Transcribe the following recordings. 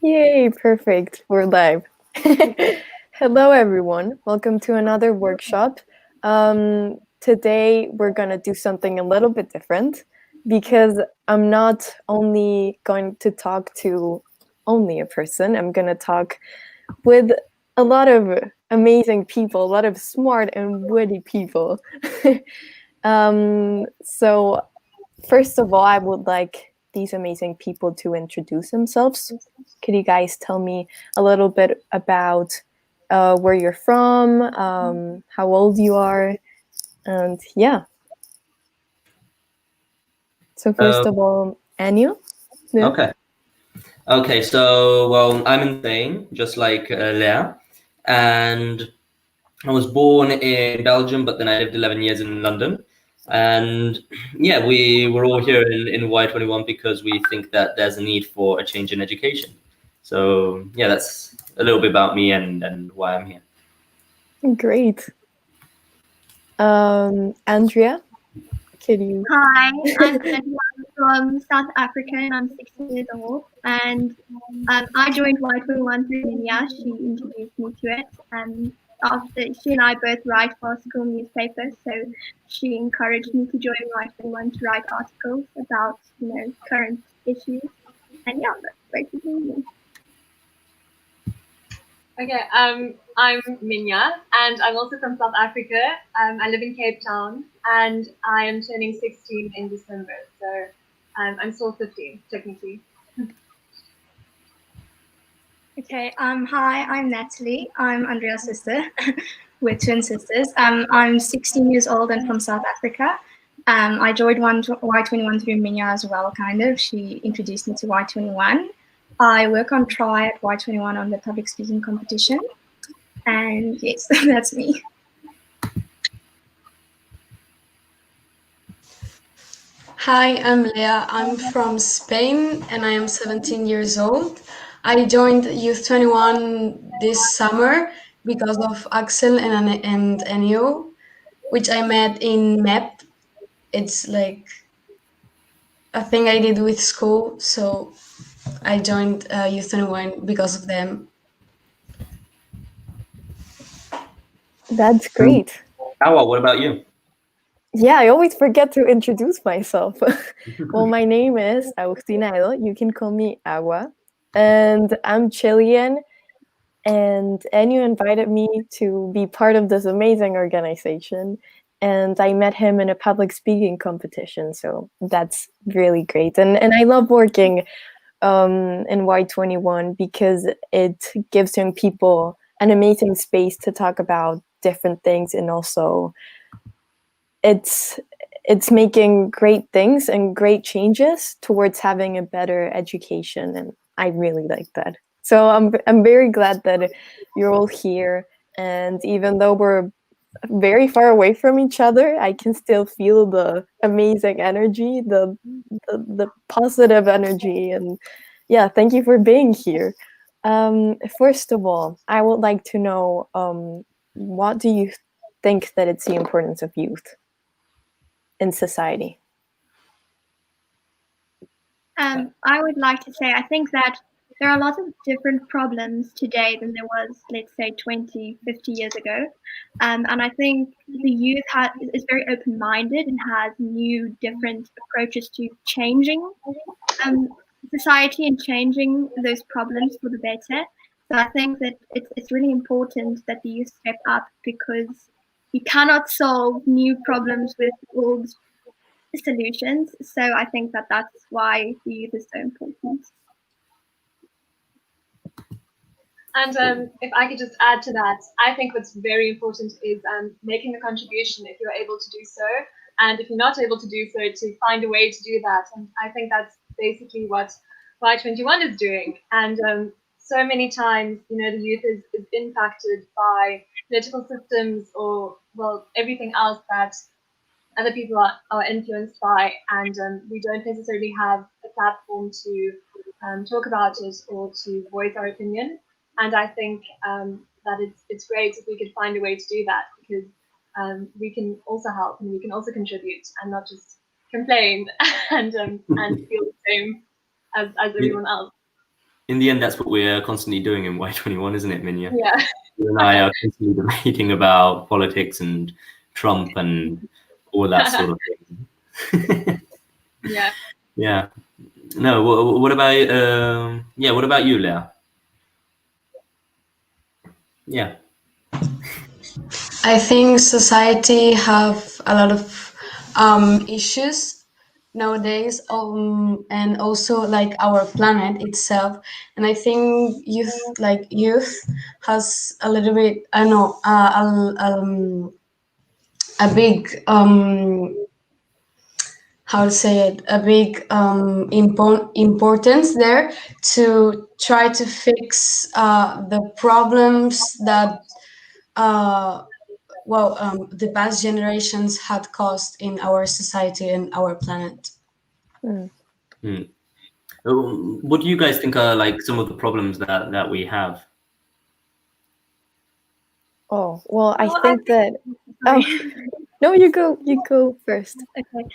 Yay, perfect. We're live. Hello, everyone. Welcome to another workshop. Today, we're going to do something a little bit different because I'm not only going to talk to only a person, I'm going to talk with a lot of amazing people, a lot of smart and witty people. So, first of all, I would like these amazing people to introduce themselves. Could you guys tell me a little bit about where you're from, how old you are, and yeah. So first of all, Anu. Yeah. Okay. So, well, I'm in Spain, just like Lea, and I was born in Belgium, but then I lived 11 years in London. And yeah, we were all here in Y21 because we think that there's a need for a change in education. So, yeah, that's a little bit about me and why I'm here. Great. Andrea, could you? Hi, I'm Edward from South Africa and I'm 16 years old. And I joined Y21 through Minya. She introduced me to it. And after she and I both write for school newspapers, so she encouraged me to join Y21 to write articles about, current issues. And yeah, that's basically me. Okay, I'm Minya, and I'm also from South Africa. I live in Cape Town, and I am turning 16 in December, so I'm still 15, technically. Okay, hi, I'm Natalie. I'm Andrea's sister. We're twin sisters. I'm 16 years old and from South Africa. I joined Y21 through Minya as well, kind of. She introduced me to Y21. I work on Try at Y21 on the public speaking competition. And yes, that's me. Hi, I'm Lea. I'm from Spain and I am 17 years old. I joined Youth 21 this summer because of Axel and Enio, which I met in MEP. It's like a thing I did with school, so I joined Youth 21 because of them. That's great. Awa, what about you? Yeah, I always forget to introduce myself. Well, my name is Agustina Edo. You can call me Agua. And I'm Chilean. And Enu invited me to be part of this amazing organization. And I met him in a public speaking competition. So that's really great. And I love working in Y21 because it gives young people an amazing space to talk about different things, and also it's making great things and great changes towards having a better education, and I really like that. So I'm very glad that you're all here, and even though we're very far away from each other, I can still feel the amazing energy, the positive energy, and yeah, thank you for being here. First of all, I would like to know, what do you think that it's the importance of youth in society? I would like to say, I think that there are a lot of different problems today than there was, let's say, 20, 50 years ago. And I think the youth is very open minded and has new, different approaches to changing society and changing those problems for the better. So I think that it's really important that the youth step up, because you cannot solve new problems with old solutions. So I think that that's why the youth is so important. And if I could just add to that, I think what's very important is making a contribution if you're able to do so. And if you're not able to do so, to find a way to do that. And I think that's basically what Y21 is doing. And so many times, the youth is impacted by political systems or, well, everything else that other people are influenced by. And we don't necessarily have a platform to talk about it or to voice our opinion. And I think that it's great if we could find a way to do that, because we can also help and we can also contribute and not just complain and feel the same. as everyone else. In the end, that's what we're constantly doing in Y21, isn't it, Minya? Yeah. You and I are constantly debating about politics and Trump and all that sort of thing. Yeah. Yeah. No. What about what about you, Leah? Yeah. I think society have a lot of issues nowadays, and also like our planet itself. And I think youth has a little bit, I don't know, a big how to say it, a big importance there to try to fix the problems that the past generations had caused in our society and our planet. What do you guys think are like some of the problems that we have? Oh, well, I Well, think that. Oh, no, you go first. Okay.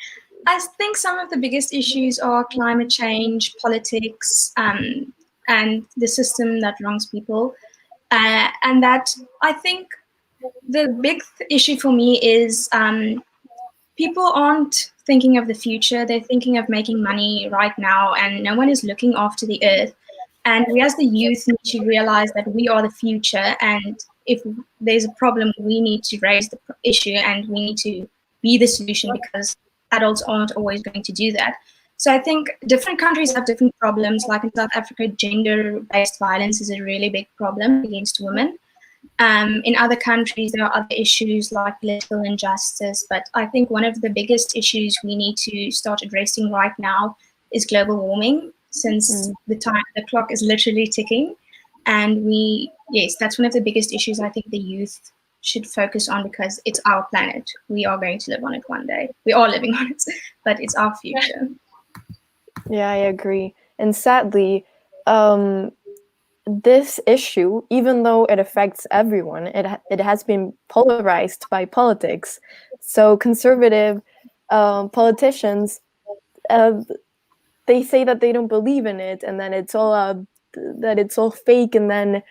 I think some of the biggest issues are climate change, politics, and the system that wrongs people. And that I think the big issue for me is people aren't thinking of the future. They're thinking of making money right now, and no one is looking after the earth. And we as the youth need to realize that we are the future. And if there's a problem, we need to raise the issue and we need to be the solution, because adults aren't always going to do that. So I think different countries have different problems. Like in South Africa, gender-based violence is a really big problem against women. In other countries, there are other issues like political injustice, but I think one of the biggest issues we need to start addressing right now is global warming, since the clock is literally ticking. And that's one of the biggest issues I think the youth should focus on, because it's our planet. We are going to live on it one day. We are living on it, but it's our future. Yeah, I agree. And sadly, this issue, even though it affects everyone, it has been polarized by politics. So conservative politicians, they say that they don't believe in it, and then it's all fake. And then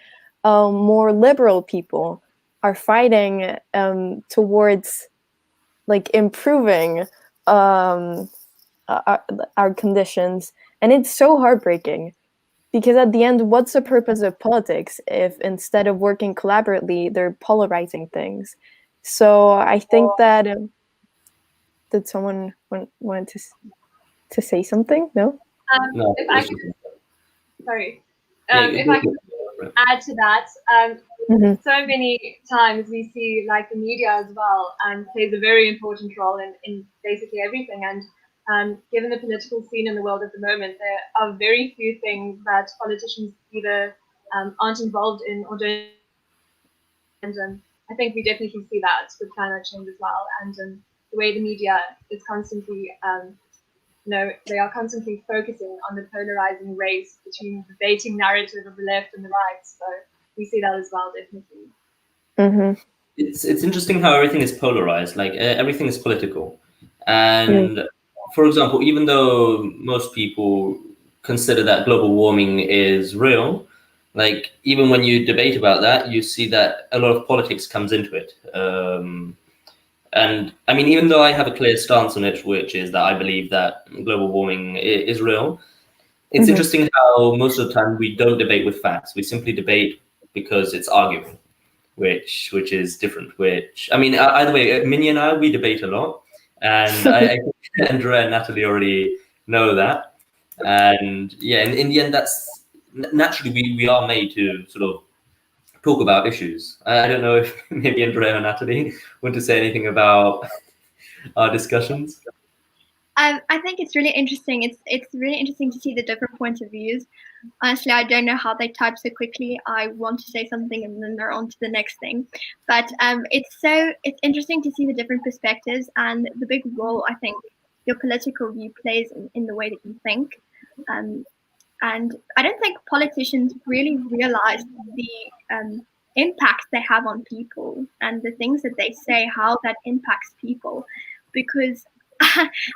more liberal people are fighting towards like improving our conditions, and it's so heartbreaking. Because at the end, what's the purpose of politics if instead of working collaboratively, they're polarizing things? So I think that did someone wanted to say something? No. No. If I could, sorry. If I could add to that, so many times we see like the media as well, and plays a very important role in basically everything. And given the political scene in the world at the moment, there are very few things that politicians either aren't involved in or don't. And I think we definitely see that with climate change as well. And the way the media is constantly, they are constantly focusing on the polarizing race between the debating narrative of the left and the right. So we see that as well, definitely. It's interesting how everything is polarized. Like everything is political, and for example, even though most people consider that global warming is real, like even when you debate about that, you see that a lot of politics comes into it. And I mean, even though I have a clear stance on it, which is that I believe that global warming is real, it's interesting how most of the time we don't debate with facts. We simply debate because it's arguing, which is different. Which I mean, either way, Minnie and I, we debate a lot, and I think Andrea and Natalie already know that. And yeah, in the end, that's naturally we are made to sort of talk about issues. I don't know if maybe Andrea or Natalie want to say anything about our discussions. I think it's really interesting. It's really interesting to see the different points of views. Honestly, I don't know how they type so quickly. I want to say something and then they're on to the next thing. But it's interesting to see the different perspectives and the big role I think your political view plays in the way that you think. And I don't think politicians really realize the impact they have on people and the things that they say, how that impacts people. Because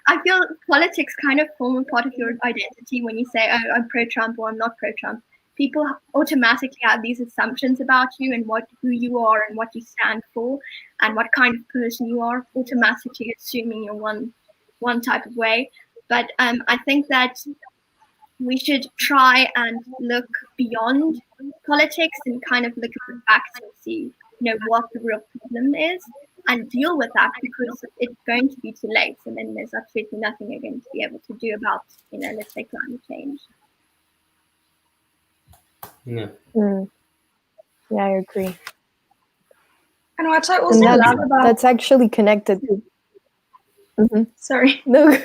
I feel politics kind of form a part of your identity when you say, "Oh, I'm pro-Trump" or "I'm not pro-Trump." People automatically have these assumptions about you and who you are and what you stand for and what kind of person you are, automatically assuming you're one type of way. But I think that we should try and look beyond politics and kind of look at the facts and see, what the real problem is and deal with that, because it's going to be too late, and then there's absolutely nothing you're going to be able to do about, let's say, climate change. Yeah. Yeah, I agree. And what I And also love about that's actually connected to. sorry. No,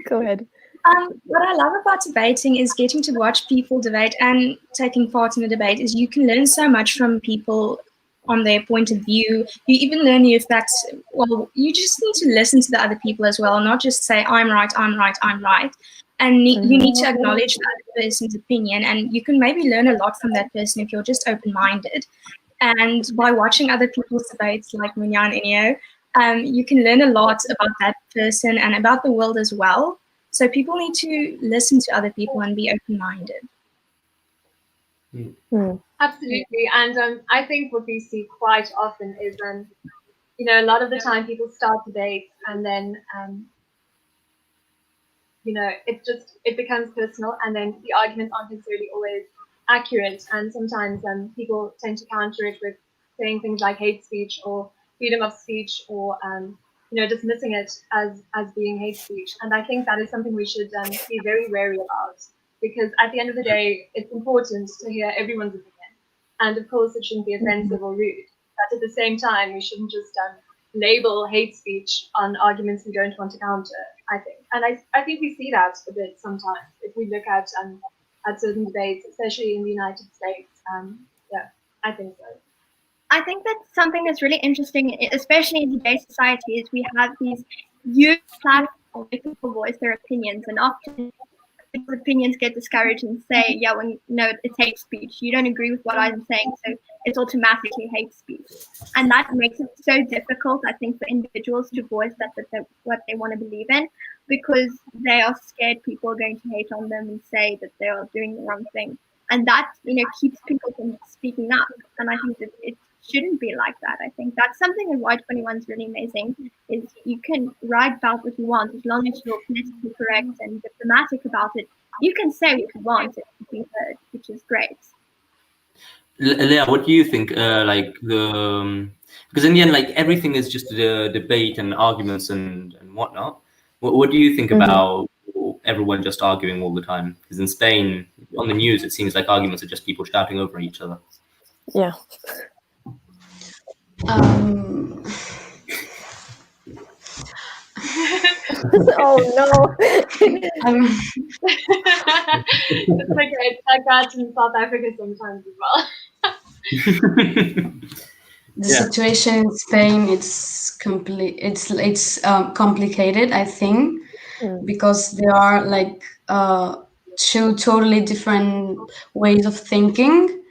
go ahead. What I love about debating is getting to watch people debate and taking part in the debate is you can learn so much from people on their point of view. You even learn new facts. Well, you just need to listen to the other people as well, not just say, I'm right, I'm right, I'm right. And you need to acknowledge the other person's opinion, and you can maybe learn a lot from that person if you're just open-minded. And by watching other people's debates like Munya and Enio, you can learn a lot about that person and about the world as well. So people need to listen to other people and be open-minded. Absolutely. And I think what we see quite often is, a lot of the time people start debates and then, it becomes personal, and then the arguments aren't necessarily always accurate. And sometimes people tend to counter it with saying things like hate speech or freedom of speech, or dismissing it as being hate speech. And I think that is something we should be very wary about, because at the end of the day, it's important to hear everyone's opinion. And of course, it shouldn't be offensive or rude. But at the same time, we shouldn't just label hate speech on arguments we don't want to counter, I think. And I think we see that a bit sometimes if we look at certain debates, especially in the United States. Yeah, I think so. I think that something that's really interesting, especially in today's society, is we have these youth platforms where people voice their opinions, and often people's opinions get discouraged and say, yeah, it's hate speech. You don't agree with what I'm saying, so it's automatically hate speech. And that makes it so difficult, I think, for individuals to voice what they want to believe in, because they are scared people are going to hate on them and say that they are doing the wrong thing. And that, keeps people from speaking up. And I think that it shouldn't be like that. I think that's something that Y21 is really amazing, is you can write about what you want as long as you're politically correct and diplomatic about it. You can say what you want and be heard, which is great. Leah, what do you think? Because in the end, everything is just a debate and arguments and whatnot. What do you think about everyone just arguing all the time? Because in Spain, on the news, it seems like arguments are just people shouting over each other. Yeah. Oh no. It's like that in South Africa sometimes as well. The situation in Spain, it's complicated, I think, because there are two totally different ways of thinking.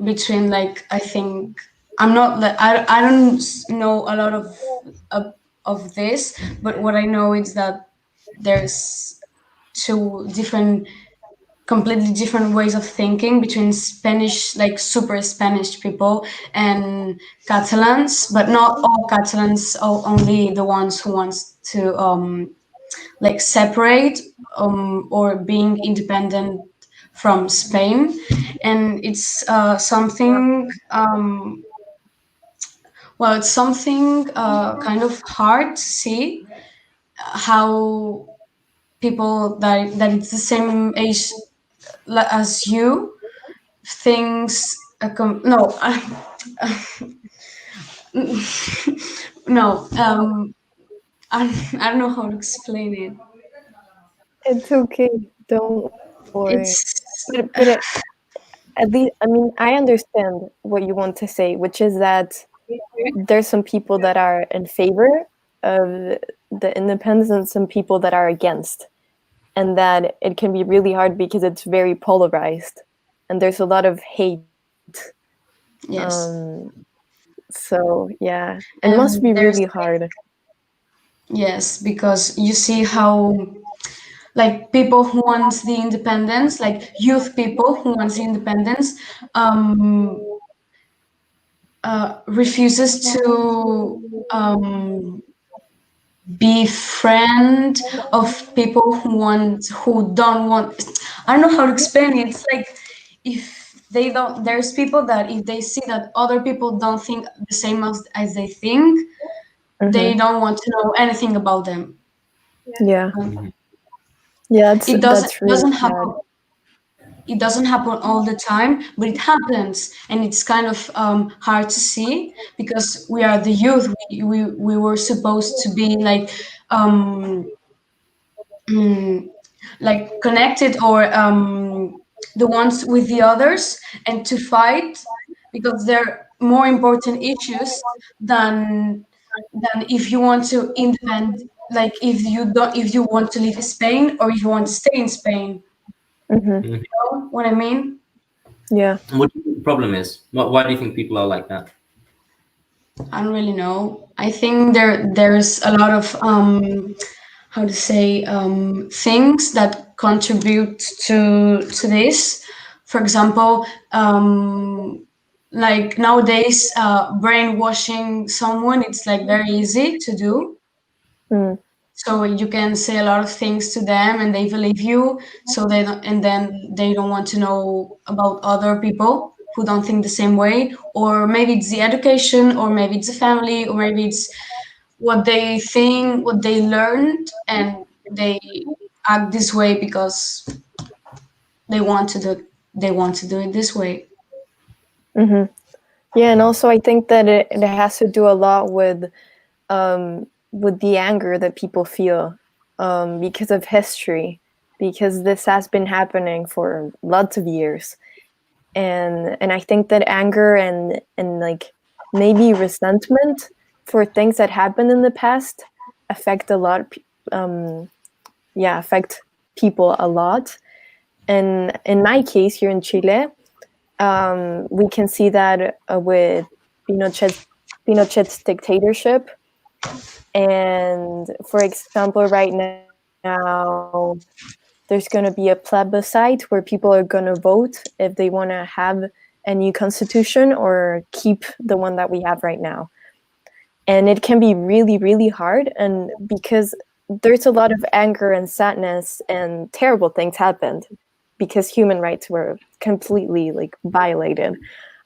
Between I think I'm not I don't know a lot of this, but what I know is that there's two completely different ways of thinking between Spanish, super Spanish people, and Catalans, but not all Catalans, only the ones who wants to separate or being independent from Spain. And it's something it's something kind of hard to see how people that it's the same age as you thinks no no I don't know how to explain it. It's okay, don't worry. But at least, I mean, I understand what you want to say, which is that there's some people that are in favor of the independence and some people that are against, and that it can be really hard because it's very polarized and there's a lot of hate. Yes. So yeah, it must be really hard. Yes, because you see how, like, people who want the independence, like youth people who want the independence, refuses to be friend of people who don't want. I don't know how to explain it. It's like, if they don't, there's people that if they see that other people don't think the same as they think, they don't want to know anything about them. Yeah. Mhm. Yeah, It that's really doesn't sad. happen. It doesn't happen all the time, but it happens, and it's kind of hard to see because we are the youth. We were supposed to be um, like connected, or the ones with the others, and to fight because they're more important issues than if you want to independ. Like, if you want to leave Spain, or if you want to stay in Spain. Hmm. You know what I mean? Yeah. And what do you think the problem is? Why do you think people are like that? I don't really know. I think there's a lot of how to say, things that contribute to this. For example, like nowadays, brainwashing someone, it's like very easy to do. Mm. So you can say a lot of things to them, and they believe you. So they don't, and then they don't want to know about other people who don't think the same way. Or maybe it's the education, or maybe it's the family, or maybe it's what they think, what they learned, and they act this way because they want to do they want to do it this way. Hmm. Yeah, and also I think that it has to do a lot with the anger that people feel because of history, because this has been happening for lots of years, and I think that anger and like maybe resentment for things that happened in the past affect a lot. Affect people a lot. And in my case here in Chile, we can see that with Pinochet's dictatorship. And for example, right now, there's going to be a plebiscite where people are going to vote if they want to have a new constitution or keep the one that we have right now. And it can be really, really hard. And because there's a lot of anger and sadness and terrible things happened because human rights were completely like violated.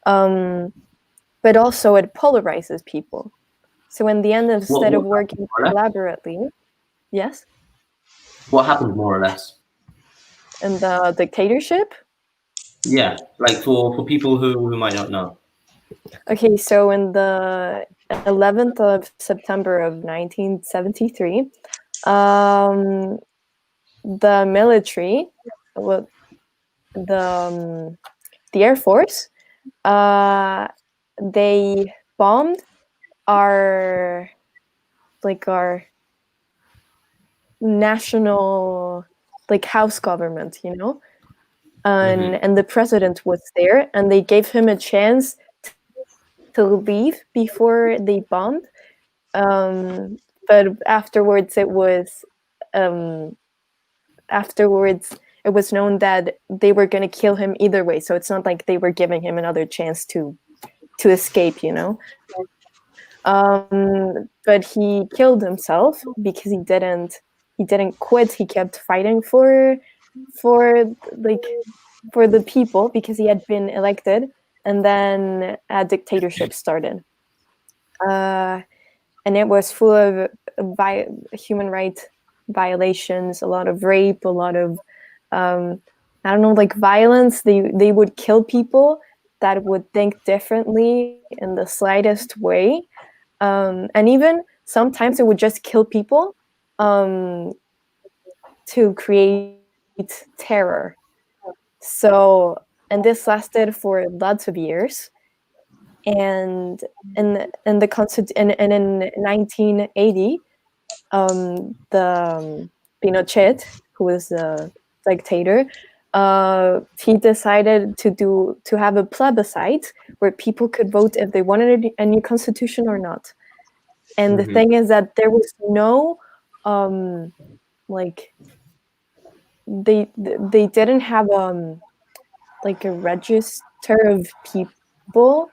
But also it polarizes people. So in the end, instead of working collaboratively, yes? What happened, more or less? In the dictatorship? Yeah, like for people who might not know. Okay, so in the 11th of September of 1973, the military, well, the Air Force, they bombed our national house government, and the president was there, and they gave him a chance to leave before they bombed. But afterwards, it was known that they were going to kill him either way. So it's not like they were giving him another chance to escape, But he killed himself because he didn't quit. He kept fighting for the people because he had been elected, and then a dictatorship started. And it was full of human rights violations, a lot of rape, a lot of violence. They would kill people that would think differently in the slightest way, and even sometimes it would just kill people to create terror. So, and this lasted for lots of years. And in 1980, the Pinochet, who was the dictator, he decided to have a plebiscite where people could vote if they wanted a new constitution or not. And the thing is that there was no like they didn't have like a register of people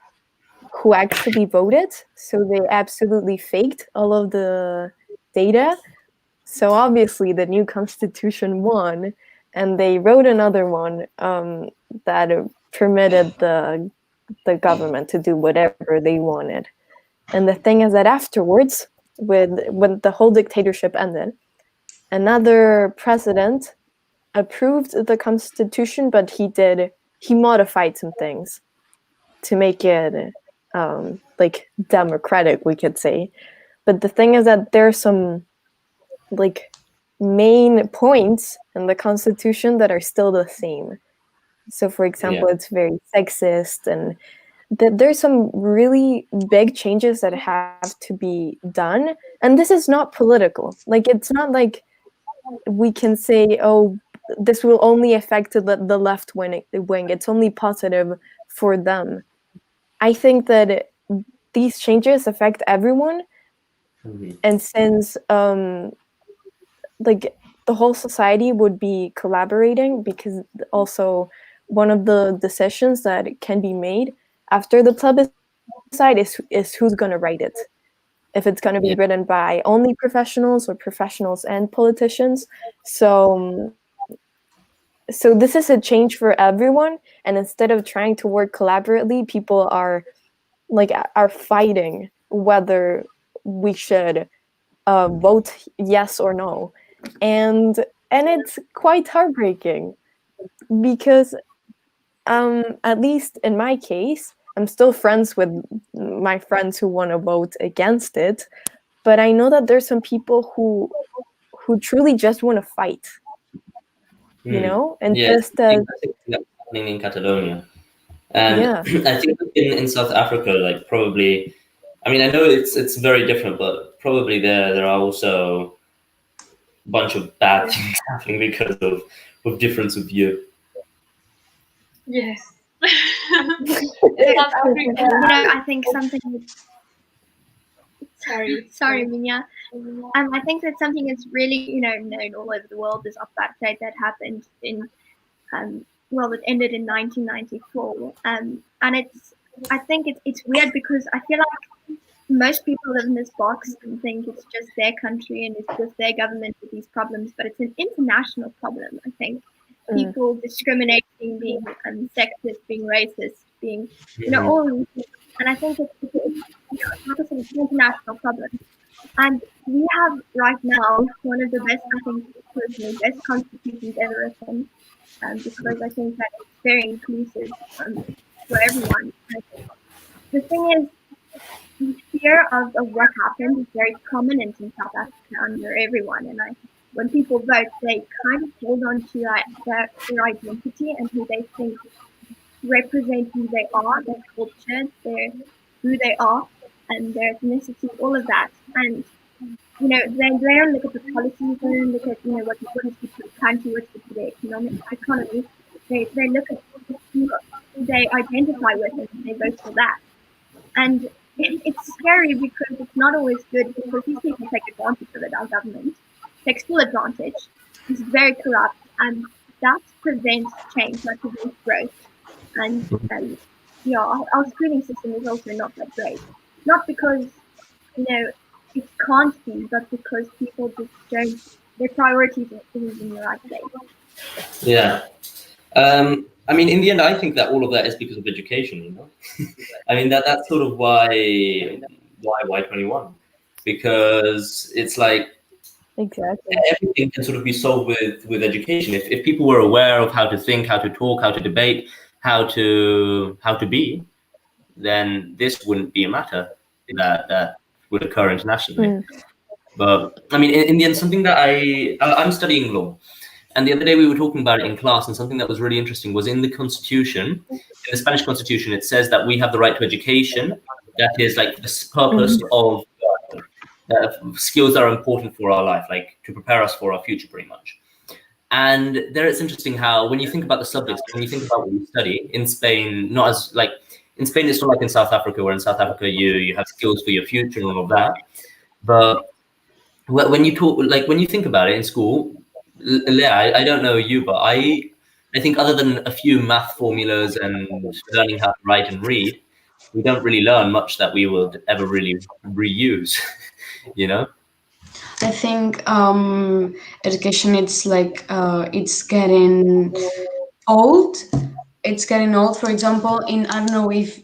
who actually voted, so they absolutely faked all of the data. So obviously the new constitution won, and they wrote another one that permitted the government to do whatever they wanted. And the thing is that afterwards, when the whole dictatorship ended, another president approved the constitution, but he modified some things to make it like democratic, we could say. But the thing is that there are some like main points in the constitution that are still the same. So for example, it's very sexist, and there's some really big changes that have to be done. And this is not political. Like, it's not like we can say, oh, this will only affect the left wing. It's only positive for them. I think that these changes affect everyone. And since like the whole society would be collaborating, because also one of the decisions that can be made after the plebiscite is who's going to write it. If it's going to be written by only professionals or professionals and politicians. So this is a change for everyone. And instead of trying to work collaboratively, people are fighting whether we should vote yes or no. And it's quite heartbreaking, because at least in my case, I'm still friends with my friends who want to vote against it, but I know that there's some people who truly just want to fight, you know, and just happening in Catalonia, and I think in South Africa, like, probably, I mean, I know it's very different, but probably there are also a bunch of bad things happening because of difference of view. Yes. South Africa. I think something. Sorry, Minya. I think that something is really, known all over the world is apartheid that happened in, it ended in 1994. And I think it's weird, because I feel like most people live in this box and think it's just their country and it's just their government with these problems, but it's an international problem. I think people discriminating, being sexist, being racist, being, all of these things. And I think it's an international problem. And we have right now one of the best, I think, personally, best constitutions ever written, because I think that it's very inclusive for everyone. The thing is, the fear of what happened is very prominent in South Africa under everyone. And when people vote, they kind of hold on to their identity and who they think represent who they are, their culture, who they are, and their ethnicity, all of that. And they don't look at the policies, they don't look at what is good for the country, what's good for the economy. They look at who they identify with and they vote for that. And it's scary, because it's not always good, because these people take advantage of it. Our government takes full advantage. It's very corrupt, and that prevents change, that prevents growth. And our schooling system is also not that great. Not because it can't be, but because people just don't, their priorities isn't in the right place. Yeah. I mean, in the end, I think that all of that is because of education, I mean, that's sort of why Y21, because it's like, exactly, everything can sort of be solved with education. If people were aware of how to think, how to talk, how to debate, how to be, then this wouldn't be a matter that would occur internationally. But I mean, in the end, something that I'm studying law. And the other day we were talking about it in class, and something that was really interesting was in the Constitution, in the Spanish Constitution, it says that we have the right to education. That is like the purpose of skills that are important for our life, like to prepare us for our future, pretty much. And there it's interesting how, when you think about the subjects, when you think about what you study in Spain, not as like, in Spain it's not like in South Africa, where in South Africa you have skills for your future and all of that. But when you talk, like when you think about it in school, Leah, I don't know you, but I think other than a few math formulas and learning how to write and read, we don't really learn much that we would ever really reuse, you know? I think education, it's like it's getting old. It's getting old. For example, I don't know if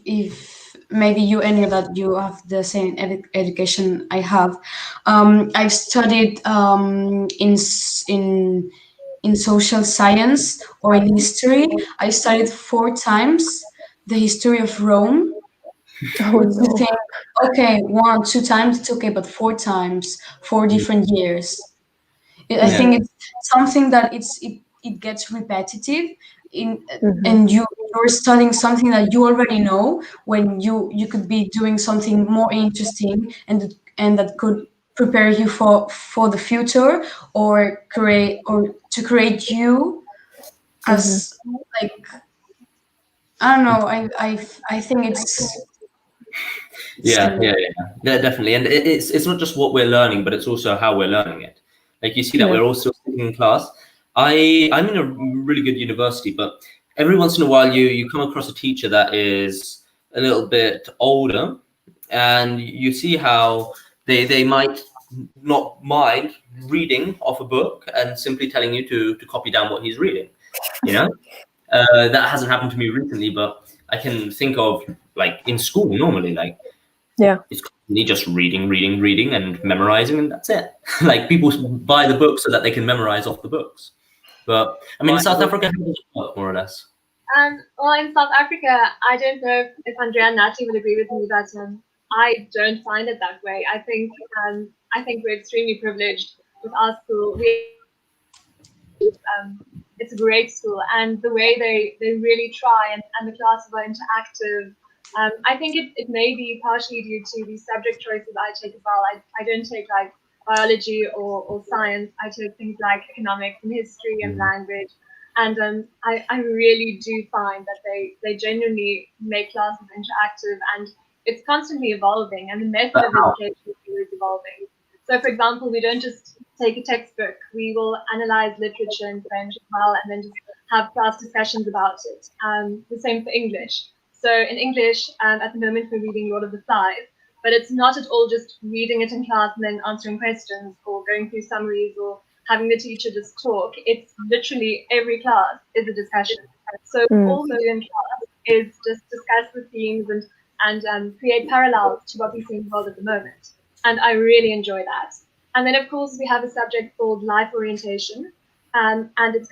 maybe you any that you have the same education I have. I've studied in social science or in history. I studied 4 times the history of Rome. Oh Which you no. think, okay, 1, 2 times, it's okay, but 4 times, 4 different years. I Yeah. think it's something that it gets repetitive Mhm. and you're studying something that you already know when you could be doing something more interesting and that could prepare you for the future or to create you as like I don't know. I think it's Yeah, scary. yeah, yeah, yeah, definitely. And it's not just what we're learning, but it's also how we're learning it. Like you see that Yeah. we're all still sitting in class. I'm in a really good university, but every once in a while you come across a teacher that is a little bit older, and you see how they might not mind reading off a book and simply telling you to copy down what he's reading. You know, that hasn't happened to me recently, but I can think of like in school normally, like Yeah. it's constantly just reading, and memorizing, and that's it. Like people buy the books so that they can memorize off the books. But I mean, in South Africa, how does it work, more or less? Well, in South Africa, I don't know if Andrea and Natalie would agree with me, but I don't find it that way. I think we're extremely privileged with our school. It's a great school, and the way they really try, and the classes are interactive. I think it may be partially due to the subject choices I take as well. I don't take like biology or science. I take things like economics and history and language. And I really do find that they genuinely make classes interactive, and it's constantly evolving, and the method of education is evolving. So, for example, we don't just take a textbook, we will analyze literature in French as well, and then just have class discussions about it. The same for English. So, in English, at the moment, we're reading Lord of the Flies, but it's not at all just reading it in class and then answering questions or going through summaries or having the teacher just talk. It's literally every class is a discussion. So all we do in class is just discuss the themes and create parallels to what we see in the world at the moment. And I really enjoy that. And then, of course, we have a subject called life orientation, and it's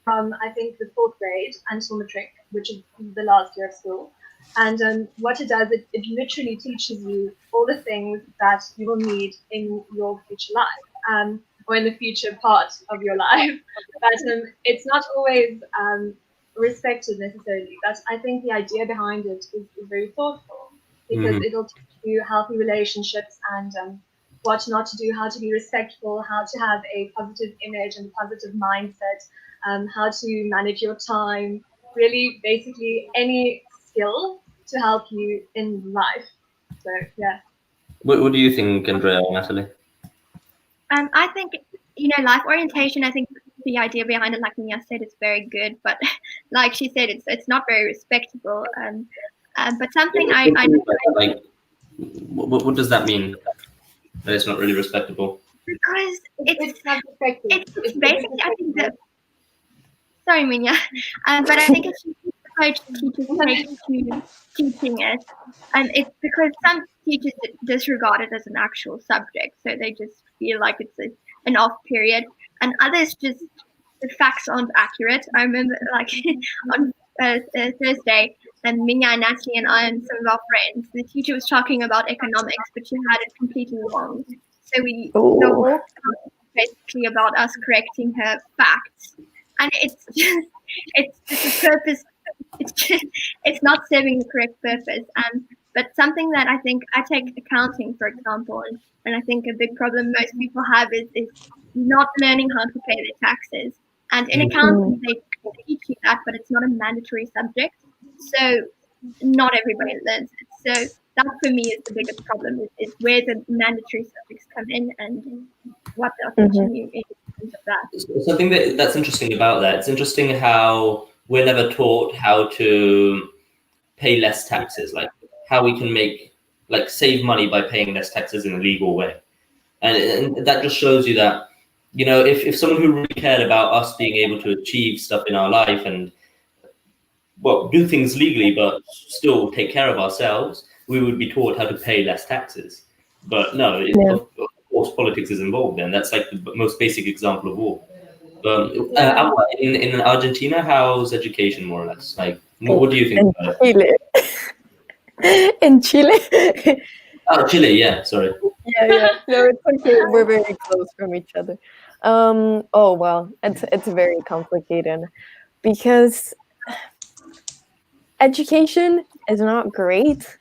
from, I think, the 4th grade until matric, which is the last year of school. And what it does, it literally teaches you all the things that you will need in your future life, or in the future part of your life. But it's not always respected necessarily. But I think the idea behind it is very thoughtful, because it'll teach you healthy relationships and what not to do, how to be respectful, how to have a positive image and a positive mindset, how to manage your time, really basically any skill to help you in life. So yeah. What do you think, Andrea or Natalie? I think, life orientation, I think the idea behind it, like Mia said, is very good, but like she said, it's not very respectable. But something I Like, what does that mean? That it's not really respectable. because It's not respected. it's basically, I think that, sorry, Minya, but I think it's just the approach teachers take to teaching it, and it's because some teachers disregard it as an actual subject, so they just feel like it's an off period, and others just, the facts aren't accurate. I remember, like, on Thursday, and Minya and Natalie and I and some of our friends, the teacher was talking about economics, but she had it completely wrong. So the whole class was basically about us correcting her facts, and it's just a purpose. It's not serving the correct purpose. But something that I think, I take accounting for example, and I think a big problem most people have is not learning how to pay their taxes. And in accounting, they teach you that, but it's not a mandatory subject. So not everybody learns it. So that for me is the biggest problem, is where the mandatory subjects come in and what they're teaching you in terms of that. So I think that's interesting about that. It's interesting how we're never taught how to pay less taxes, like how we can save money by paying less taxes in a legal way. And that just shows you that, if someone who really cared about us being able to achieve stuff in our life and, well, do things legally, but still take care of ourselves, we would be taught how to pay less taxes. But no, of course, politics is involved, and that's like the most basic example of all. In Argentina, how's education more or less? Like, what do you think about it? Chile. In Chile. Oh, Chile, yeah, sorry. Yeah. No, it's okay. We're very close from each other. Oh well, it's very complicated because education is not great,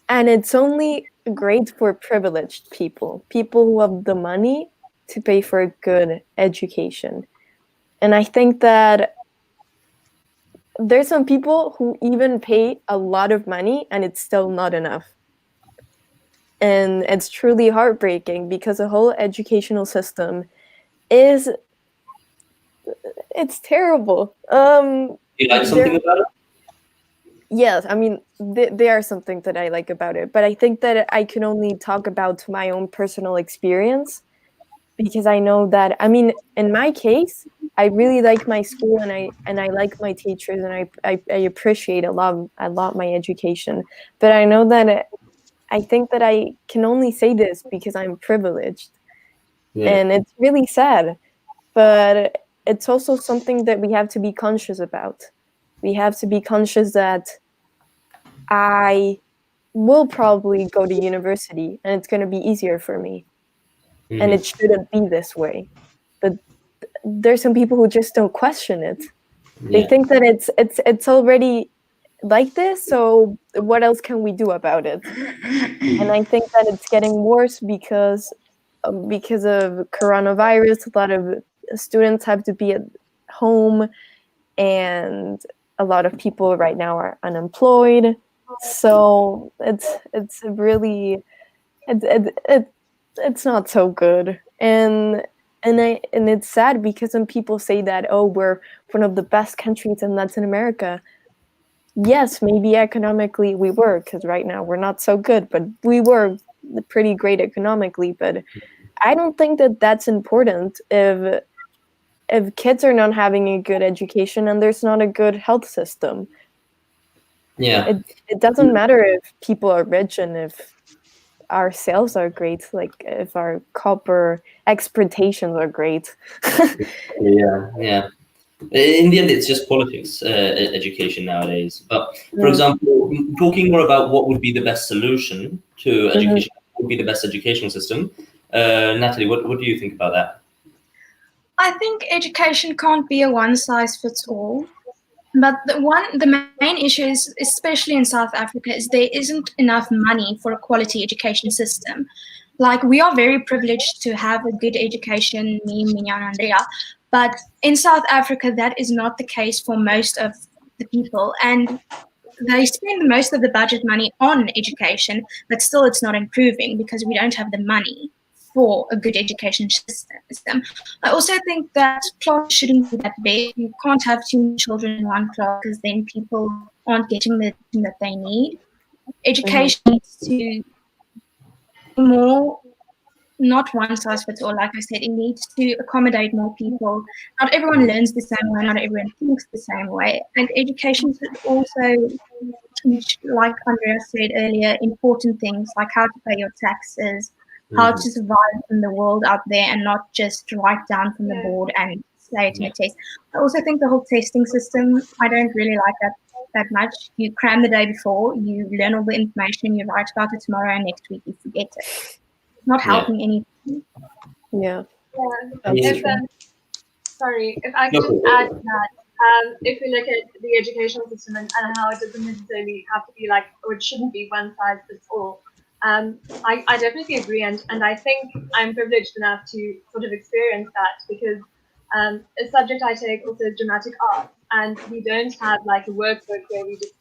and it's only great for privileged people who have the money to pay for a good education. And I think that there's some people who even pay a lot of money and it's still not enough. And it's truly heartbreaking because the whole educational system it's terrible. You like something about it? Yes, I mean, there are something that I like about it, but I think that I can only talk about my own personal experience because I know that, I mean, in my case, I really like my school and I like my teachers and I appreciate a lot my education. But I know that I think that I can only say this because I'm privileged. Yeah. And it's really sad, but it's also something that we have to be conscious about. We have to be conscious that I will probably go to university and it's going to be easier for me. Mm-hmm. And it shouldn't be this way. But there's some people who just don't question it. Yeah. They think that it's already like this, so what else can we do about it? And I think that it's getting worse because of coronavirus. A lot of students have to be at home, and a lot of people right now are unemployed. So it's really it's not so good. And it's sad because some people say that, oh, we're one of the best countries in Latin America. Yes, maybe economically we were, because right now we're not so good, but we were pretty great economically. But I don't think that that's important if kids are not having a good education and there's not a good health system. Yeah, it doesn't matter if people are rich and if our sales are great, like if our copper exportations are great. Yeah. In the end, it's just politics, education nowadays. But for example, talking more about what would be the best solution to education, what would be the best education system. Natalie, what do you think about that? I think education can't be a one-size-fits-all. But the main issue is, especially in South Africa, is there isn't enough money for a quality education system. Like, we are very privileged to have a good education, me, Minya, and Andrea. But in South Africa, that is not the case for most of the people. And they spend most of the budget money on education, but still it's not improving because we don't have the money for a good education system. I also think that class shouldn't be that big. You can't have too many children in one class because then people aren't getting the thing that they need. Education needs to be more, not one size fits all, like I said. It needs to accommodate more people. Not everyone learns the same way, not everyone thinks the same way. And education should also teach, like Andrea said earlier, important things like how to pay your taxes, how to survive in the world out there, and not just write down from the board and say it in a test. I also think the whole testing system, I don't really like that much. You cram the day before, you learn all the information, you write about it tomorrow, and next week you forget it. It's not helping anything. Yeah. Sorry, if I could just add to that. If we look at the educational system and how it doesn't necessarily have to be like, or it shouldn't be one size fits all. I definitely agree, and I think I'm privileged enough to sort of experience that because a subject I take also is dramatic art, and we don't have like a workbook where we just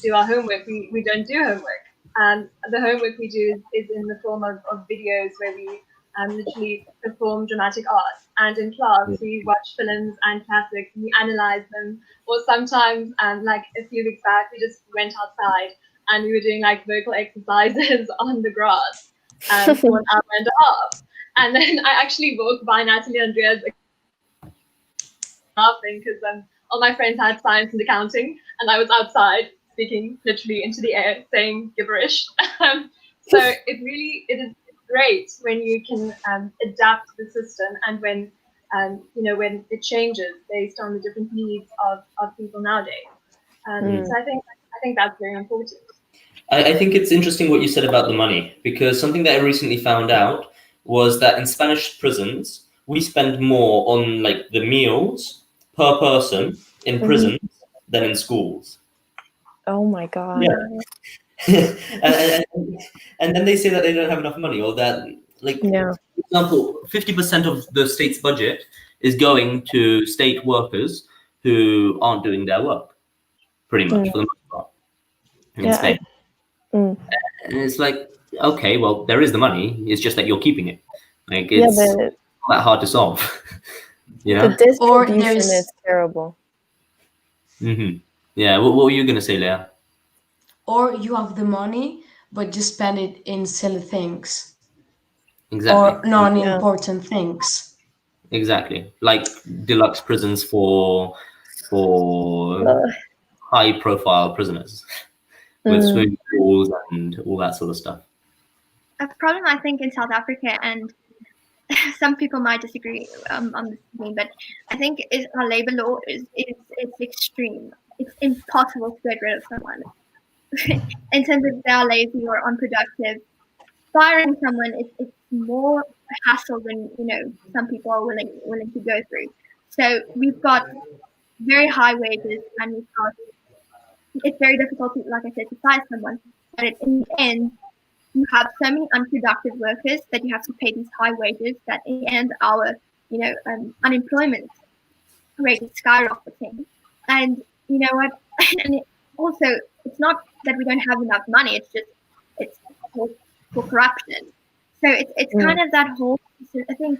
do our homework. We don't do homework. the homework we do is in the form of videos where we literally perform dramatic art. And in class, we watch films and classics, and we analyze them. Or sometimes, like a few weeks back, we just went outside and we were doing like vocal exercises on the grass for an hour and a half. And then I actually walked by Natalie and Andreas laughing because all my friends had science and accounting, and I was outside speaking literally into the air, saying gibberish. So it is great when you can adapt the system, and when when it changes based on the different needs of people nowadays. So I think that's very important. I think it's interesting what you said about the money, because something that I recently found out was that in Spanish prisons, we spend more on like the meals per person in prisons than in schools. Oh my God. Yeah. and then they say that they don't have enough money, or that, like, for example, 50% of the state's budget is going to state workers who aren't doing their work, pretty much, for the most part, in Spain. And it's like, okay, well, there is the money. It's just that you're keeping it. Like, it's not that hard to solve. The distribution is terrible. Yeah, what were you going to say, Leah? Or you have the money, but you spend it in silly things. Exactly. Or non-important things. Exactly. Like deluxe prisons for high-profile prisoners with swimming pools and all that sort of stuff. A problem, I think, in South Africa, and some people might disagree on this with me, but I think is our labor law is extreme. It's impossible to get rid of someone. In terms of they are lazy or unproductive, firing someone it's more hassle than some people are willing to go through. So we've got very high wages, and it's very difficult to, like I said, to fire someone. But in the end, you have so many unproductive workers that you have to pay these high wages that in the end our unemployment rate is skyrocketing. And you know what? And also, it's not that we don't have enough money. It's just it's for corruption. So it's kind of that whole. I think,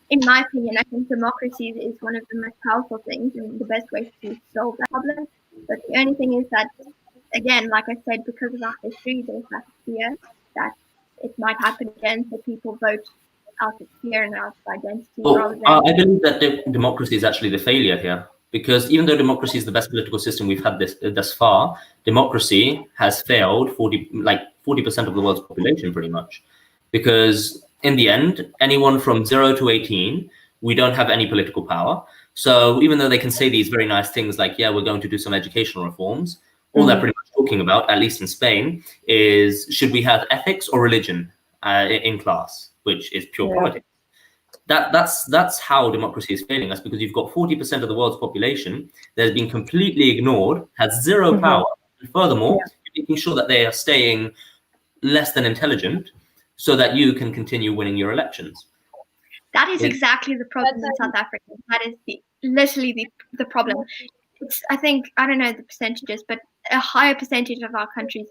in my opinion, I think democracy is one of the most powerful things and the best way to solve that problem. But the only thing is that, again, like I said, because of our history, there's that fear that it might happen again. So people vote out of fear and out of identity. Rather than I believe that democracy is actually the failure here. Because even though democracy is the best political system we've had thus far, democracy has failed 40% of the world's population, pretty much. Because in the end, anyone from 0 to 18, we don't have any political power. So even though they can say these very nice things like, yeah, we're going to do some educational reforms, all they're pretty much talking about, at least in Spain, is should we have ethics or religion in class, which is pure politics. That's how democracy is failing us, because you've got 40% of the world's population that has been completely ignored, has zero power, and furthermore, you're making sure that they are staying less than intelligent so that you can continue winning your elections. That is exactly the problem in South Africa. That is literally the problem. I think, I don't know the percentages, but a higher percentage of our countries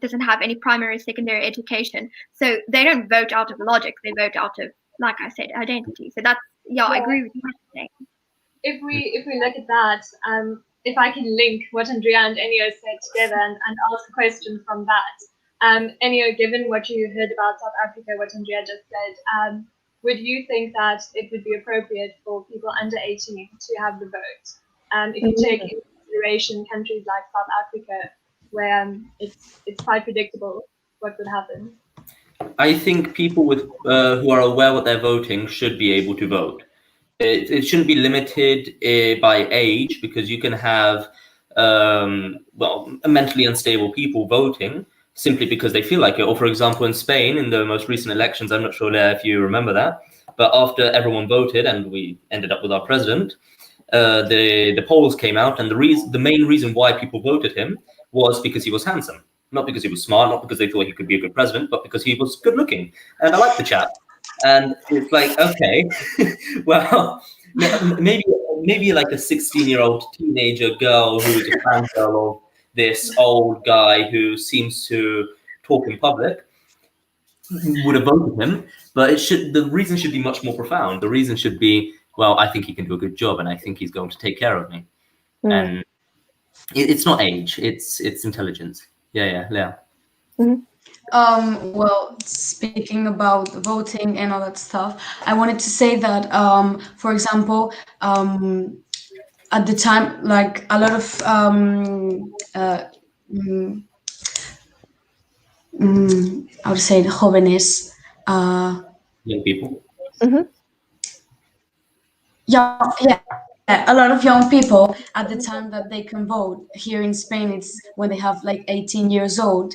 doesn't have any primary or secondary education. So they don't vote out of logic, they vote out of, like I said, identity. So that's, I agree with you. If we look at that, if I can link what Andrea and Enio said together and ask a question from that. Enio, given what you heard about South Africa, what Andrea just said, would you think that it would be appropriate for people under 18 to have the vote? If you take into consideration countries like South Africa, where it's quite predictable what would happen. I think people with who are aware what they're voting should be able to vote. It shouldn't be limited by age, because you can have mentally unstable people voting simply because they feel like it. Or for example, in Spain, in the most recent elections, I'm not sure, Leah, if you remember that, but after everyone voted and we ended up with our president, the polls came out, and the main reason why people voted him was because he was handsome. Not because he was smart, not because they thought he could be a good president, but because he was good looking. And I like the chap. And it's like, okay, well, maybe like a 16-year-old teenager girl who is a fangirl this old guy who seems to talk in public would have voted him. But the reason should be much more profound. The reason should be, well, I think he can do a good job, and I think he's going to take care of me. And it's not age; it's intelligence. Yeah, Leah. Well, speaking about voting and all that stuff, I wanted to say that, for example, at the time, like a lot of I would say jóvenes, Young people. yeah, a lot of young people at the time that they can vote here in Spain, it's when they have like 18 years old.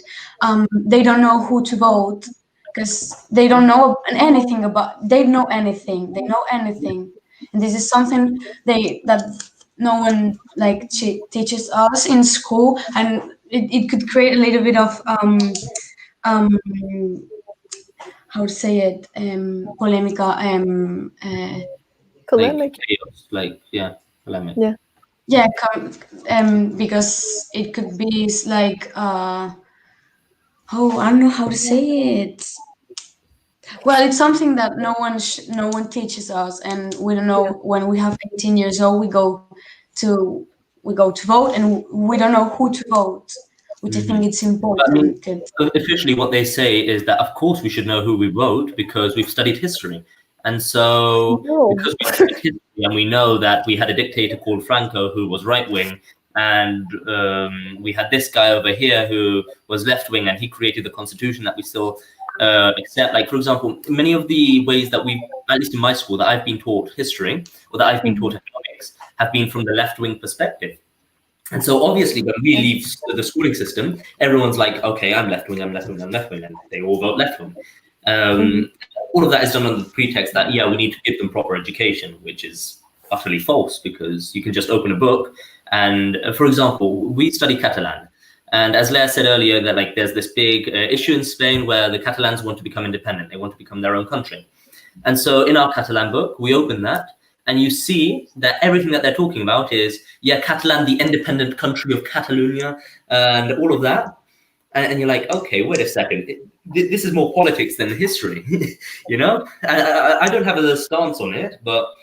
They don't know who to vote because they don't know anything about. They know anything, and this is something that no one like teaches us in school, and it could create a little bit of how to say it, polemica, Polemic. Like chaos, polemic. Yeah, because it could be like I don't know how to say it. Well, it's something that no one teaches us, and we don't know. When we have 18 years old, we go to vote, and we don't know who to vote, which I think it's important. Officially, what they say is that, of course, we should know who we vote because we've studied history. And so, because we studied history and we know that we had a dictator called Franco who was right-wing, and we had this guy over here who was left-wing, and he created the constitution that we still accept. Like, for example, many of the ways that we, at least in my school, that I've been taught history or that I've been taught economics have been from the left-wing perspective. And so obviously when we leave the schooling system, everyone's like, okay, I'm left-wing, and they all vote left-wing. All of that is done on the pretext that, we need to give them proper education, which is utterly false, because you can just open a book and, for example, we study Catalan. And as Leah said earlier, that like there's this big issue in Spain where the Catalans want to become independent. They want to become their own country. And so in our Catalan book, we open that, and you see that everything that they're talking about is, Catalan, the independent country of Catalonia, and all of that. And you're like, okay, wait a second. This is more politics than history, you know? I don't have a stance on it, but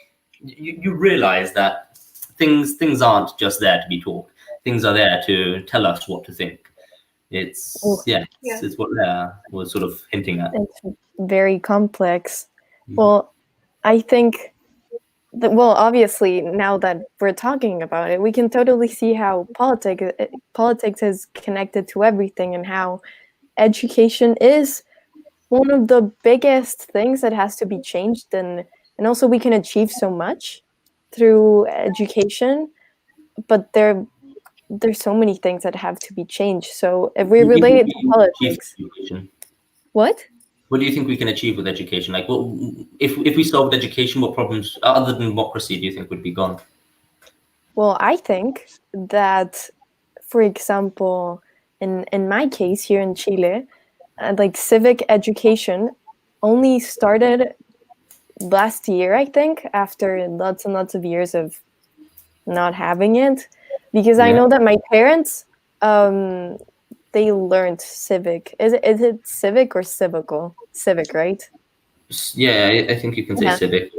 you realize that things aren't just there to be taught. Things are there to tell us what to think. It's what Leah was sort of hinting at. It's very complex. Well, I think that, obviously, now that we're talking about it, we can totally see how politics is connected to everything, and how education is one of the biggest things that has to be changed. And also we can achieve so much through education, but there's so many things that have to be changed. So if we relate it to politics, What do you think we can achieve with education? Like, if we solved education, what problems other than democracy do you think would be gone? Well, I think that, for example, in my case here in Chile, like civic education only started last year, I think, after lots and lots of years of not having it, because I know that my parents, they learned civic. Is it civic or civical? Civic, right? Yeah, I think you can say civic.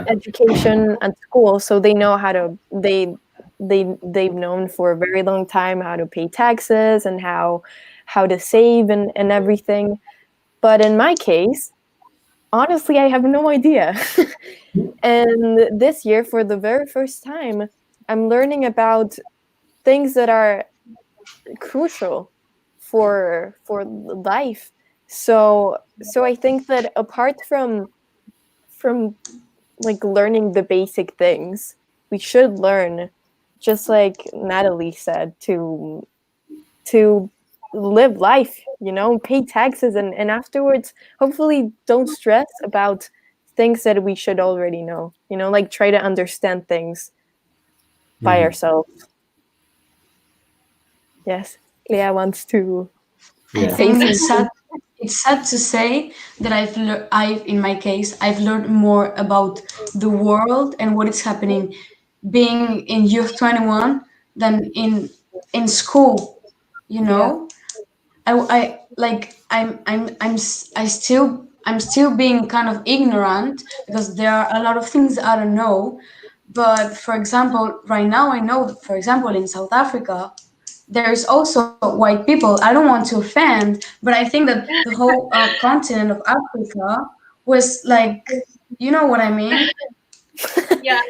Education at school, so they know how to. They've known for a very long time how to pay taxes and how to save and everything. But in my case, honestly, I have no idea. And this year, for the very first time, I'm learning about things that are crucial for life. So I think that apart from like learning the basic things, we should learn, just like Natalie said, to live life, pay taxes, and afterwards, hopefully don't stress about things that we should already know, like try to understand things by ourselves. Yes, Leah wants to I think it's sad to say that in my case, I've learned more about the world and what is happening being in Youth 21 than in in school, you know. I like I'm still being kind of ignorant because there are a lot of things I don't know. But for example, right now I know that, for example, in South Africa, there is also white people. I don't want to offend, but I think that the whole continent of Africa was like, you know what I mean? Yeah,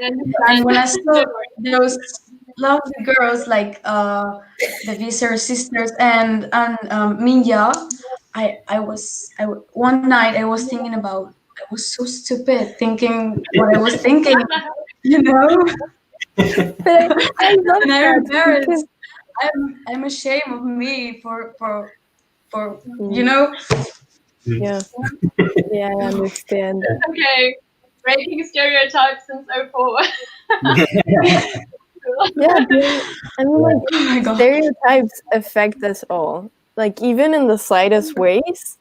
And when I saw those lovely girls like the Visser sisters and Minya, one night I was thinking about, I was so stupid thinking what I was thinking, you know. I love And I'm that embarrassed. because I'm ashamed of me for you Mm. know. yeah, yeah, I understand. Okay, breaking stereotypes since 04. Yeah, I mean, like Oh my god. stereotypes affect us all. Like even in the slightest ways,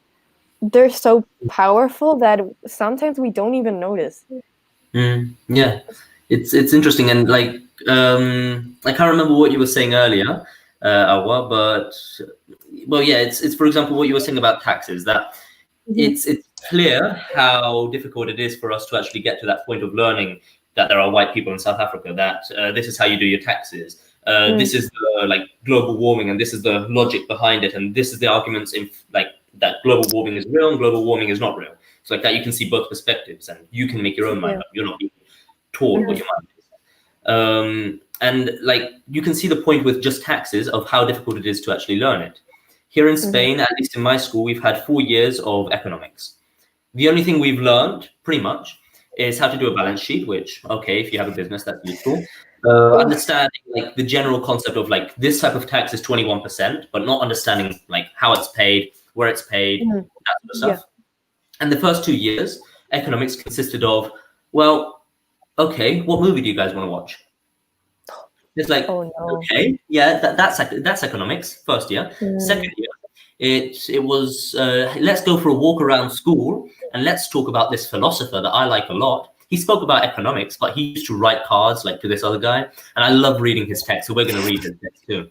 they're so powerful that sometimes we don't even notice. Yeah, it's interesting, and like I can't remember what you were saying earlier, Awa, but well, yeah, it's for example what you were saying about taxes, that it's clear how difficult it is for us to actually get to that point of learning that there are white people in South Africa, that this is how you do your taxes. This is the like global warming, and this is the logic behind it, and this is the arguments in like that global warming is real and global warming is not real. So like that, you can see both perspectives, and you can make your own mind up. You're not being taught what your mind is. And like you can see the point with just taxes of how difficult it is to actually learn it. Here in Spain, at least in my school, we've had 4 years of economics. The only thing we've learned, pretty much, is how to do a balance sheet, which, okay, if you have a business, that's useful. Understanding like the general concept of like this type of tax is 21%, but not understanding like how it's paid, where it's paid, that sort of stuff. And the first 2 years, economics consisted of, well, okay, what movie do you guys want to watch? It's like, okay, yeah, that's economics. First year. Second year, it was let's go for a walk around school and let's talk about this philosopher that I like a lot. He spoke about economics, but he used to write cards like to this other guy, and I love reading his text. So we're going to read his text too.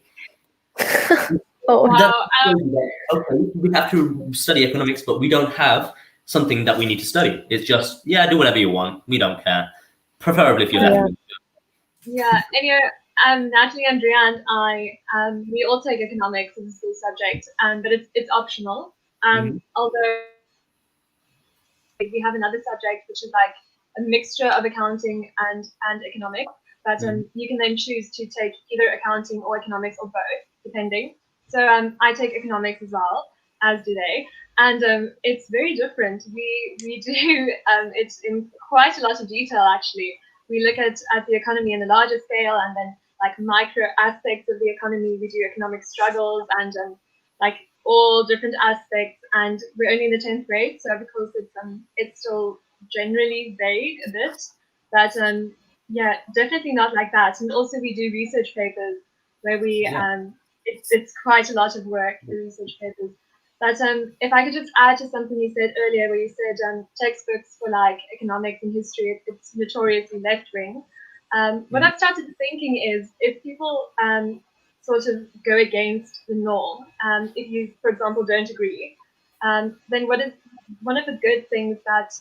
Wow. Okay, we have to study economics, but we don't have something that we need to study. It's just, yeah, do whatever you want. We don't care. Preferably if you're left. Yeah, anyway, Natalie, Andrea, and I, we all take economics as a school subject, but it's optional. Although we have another subject which is like a mixture of accounting and economics, but you can then choose to take either accounting or economics or both, depending. So I take economics as well, as do they, and it's very different. We do it's in quite a lot of detail actually. We look at the economy in a larger scale, and then like micro aspects of the economy. We do economic struggles and like all different aspects. And we're only in the 10th grade, so because it's still generally vague a bit. But yeah, definitely not like that. And also we do research papers where we it's quite a lot of work, the research papers. But if I could just add to something you said earlier, where you said textbooks for like economics and history, it's notoriously left-wing. What I've started thinking is if people sort of go against the norm, if you, for example, don't agree, then what is one of the good things that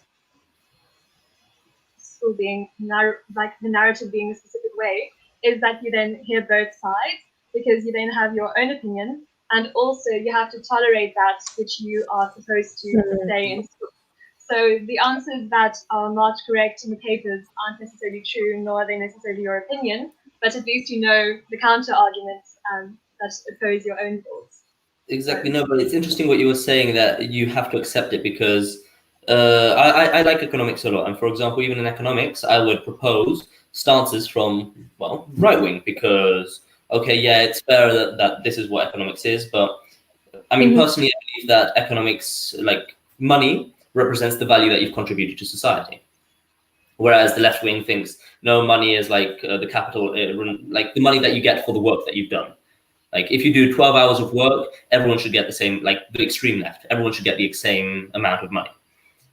school being like the narrative being a specific way is that you then hear both sides, because you then have your own opinion. And also you have to tolerate that which you are supposed to say in school. So the answers that are not correct in the papers aren't necessarily true, nor are they necessarily your opinion, but at least you know the counter arguments that oppose your own thoughts. Exactly. No, but it's interesting what you were saying, that you have to accept it, because I like economics a lot. And for example, even in economics, I would propose stances from, well, right wing, because okay, yeah, it's fair that this is what economics is, but I mean, personally, I believe that economics, like money, represents the value that you've contributed to society. Whereas the left wing thinks, no, money is like the capital, like the money that you get for the work that you've done. Like if you do 12 hours of work, everyone should get the same, like the extreme left, everyone should get the same amount of money.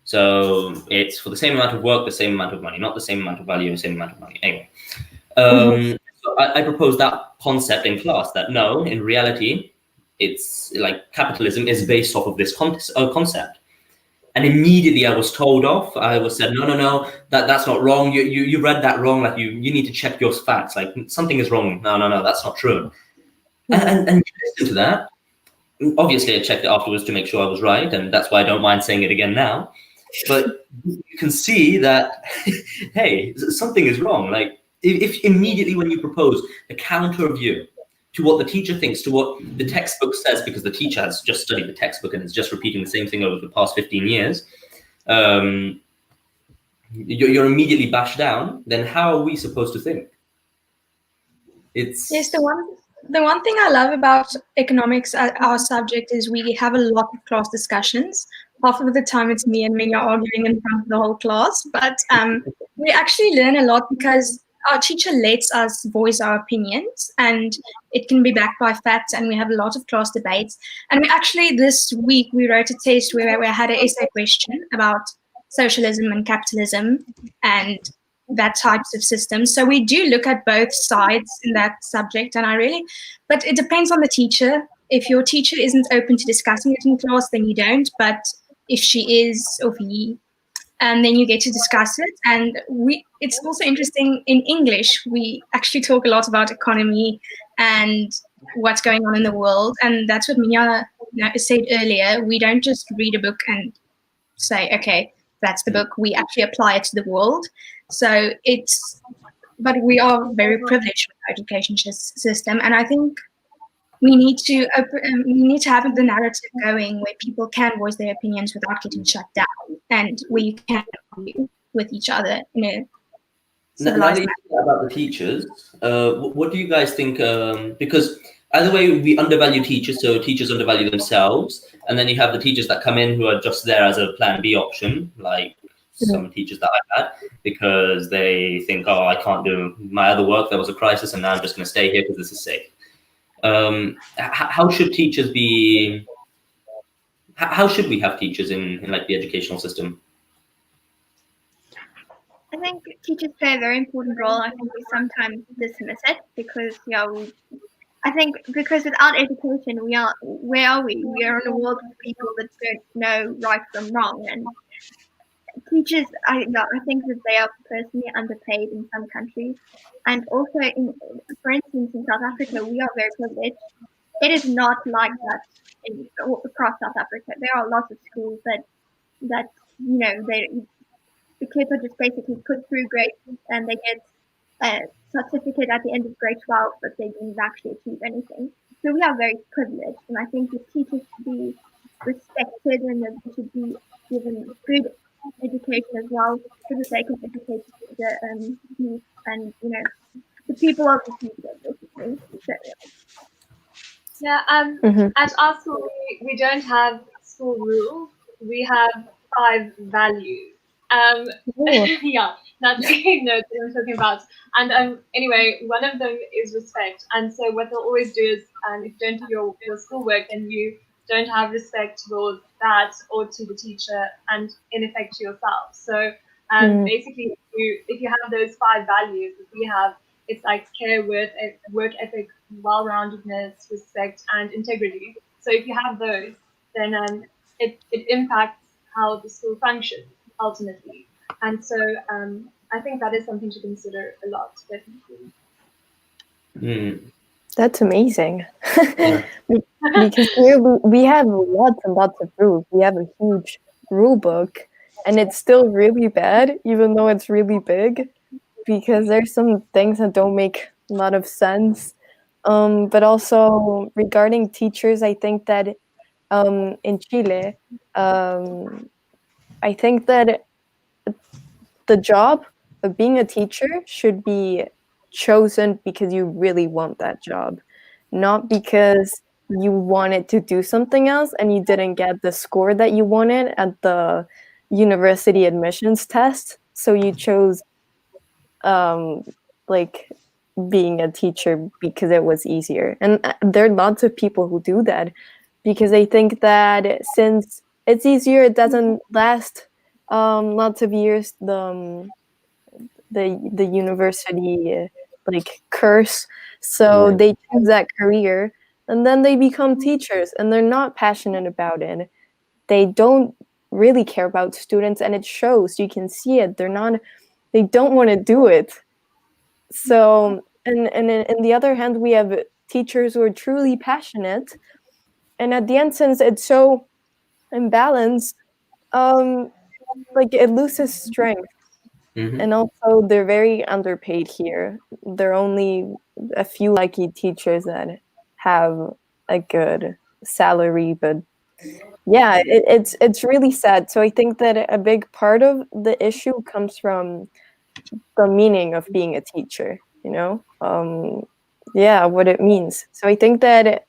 So it's for the same amount of work, the same amount of money, not the same amount of value, the same amount of money. Anyway, I proposed that concept in class, that no, in reality, it's like capitalism is based off of this concept. And immediately I was told off. I was said, no, that's not wrong. You read that wrong. Like you need to check your facts. Like something is wrong. No, that's not true. And you listen to that. Obviously, I checked it afterwards to make sure I was right, and that's why I don't mind saying it again now. But you can see that, hey, something is wrong. Like if immediately when you propose a counter view to what the teacher thinks, to what the textbook says, because the teacher has just studied the textbook and is just repeating the same thing over the past 15 years, you're immediately bashed down, then how are we supposed to think? It's Yes, the one thing I love about economics, our subject, is we have a lot of class discussions. Half of the time it's me and Minya arguing in front of the whole class, but we actually learn a lot because our teacher lets us voice our opinions, and it can be backed by facts, and we have a lot of class debates. And we actually, this week, we wrote a test where we had an essay question about socialism and capitalism and that types of systems. So we do look at both sides in that subject, and but it depends on the teacher. If your teacher isn't open to discussing it in class, then you don't. But if she is, or he, and then you get to discuss it. And it's also interesting in English, we actually talk a lot about economy and what's going on in the world. And that's what Minya said earlier. We don't just read a book and say, okay, that's the book. We actually apply it to the world. So but we are very privileged with our education system. And I think we need to have the narrative going where people can voice their opinions without getting shut down, and where you can argue with each other in a civilized manner. About the teachers, what do you guys think? Because either way, we undervalue teachers, so teachers undervalue themselves, and then you have the teachers that come in who are just there as a plan B option, like some teachers that I've had, because they think, oh, I can't do my other work, there was a crisis, and now I'm just going to stay here because this is safe. How should teachers be? How should we have teachers in like the educational system? I think teachers play a very important role. I think we sometimes dismiss it because I think because without education, where are we? We are in a world of people that don't know right from wrong, and teachers, I think that they are personally underpaid in some countries, and also for instance, in South Africa, we are very privileged. It is not like that across South Africa. There are lots of schools that the kids are just basically put through grades and they get a certificate at the end of grade 12, but they didn't actually achieve anything. So we are very privileged, and I think the teachers should be respected and that they should be given good education as well, so that they can educate the youth and the people of the future, basically. So, yeah. At our school, we don't have school rules. We have 5 values. Yeah, that's what I'm talking about. And anyway, one of them is respect. And so what they'll always do is, if you don't do your schoolwork and you don't have respect towards that or to the teacher and in effect to yourself. So basically, if you have those 5 values that we have, it's like care, work ethic, well-roundedness, respect, and integrity. So if you have those, then it impacts how the school functions ultimately. And so I think that is something to consider a lot, definitely. That's amazing. Because here we have lots and lots of rules. We have a huge rule book, and it's still really bad, even though it's really big, because there's some things that don't make a lot of sense. But also regarding teachers, I think that in Chile, I think that the job of being a teacher should be chosen because you really want that job, not because you wanted to do something else and you didn't get the score that you wanted at the university admissions test. So you chose like being a teacher because it was easier. And there are lots of people who do that because they think that since it's easier, it doesn't last lots of years, the university like curse, so they choose that career, and then they become teachers, and they're not passionate about it. They don't really care about students, and it shows. You can see it. They don't want to do it. So, and in the other hand, we have teachers who are truly passionate, and at the end, since it's so imbalanced, like it loses strength. And also, they're very underpaid here. There are only a few lucky teachers that have a good salary, but yeah, it's really sad. So I think that a big part of the issue comes from the meaning of being a teacher, you know? Yeah, what it means. So I think that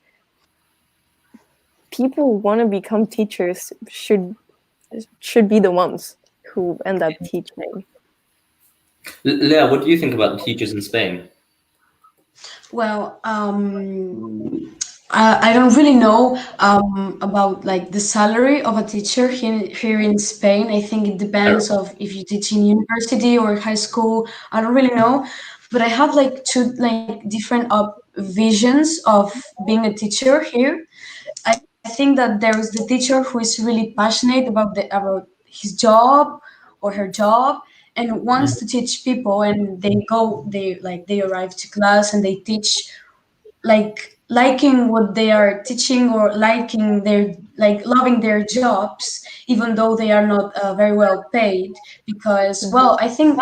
people want to become teachers should be the ones who end up teaching. Lea, what do you think about the teachers in Spain? Well, I don't really know about like the salary of a teacher here in Spain. I think it depends of if you teach in university or high school. I don't really know, but I have like two like different visions of being a teacher here. I think that there is the teacher who is really passionate about his job or her job and wants to teach people, and they arrive to class and they teach like liking what they are teaching or liking their like loving their jobs even though they are not very well paid, because well, I think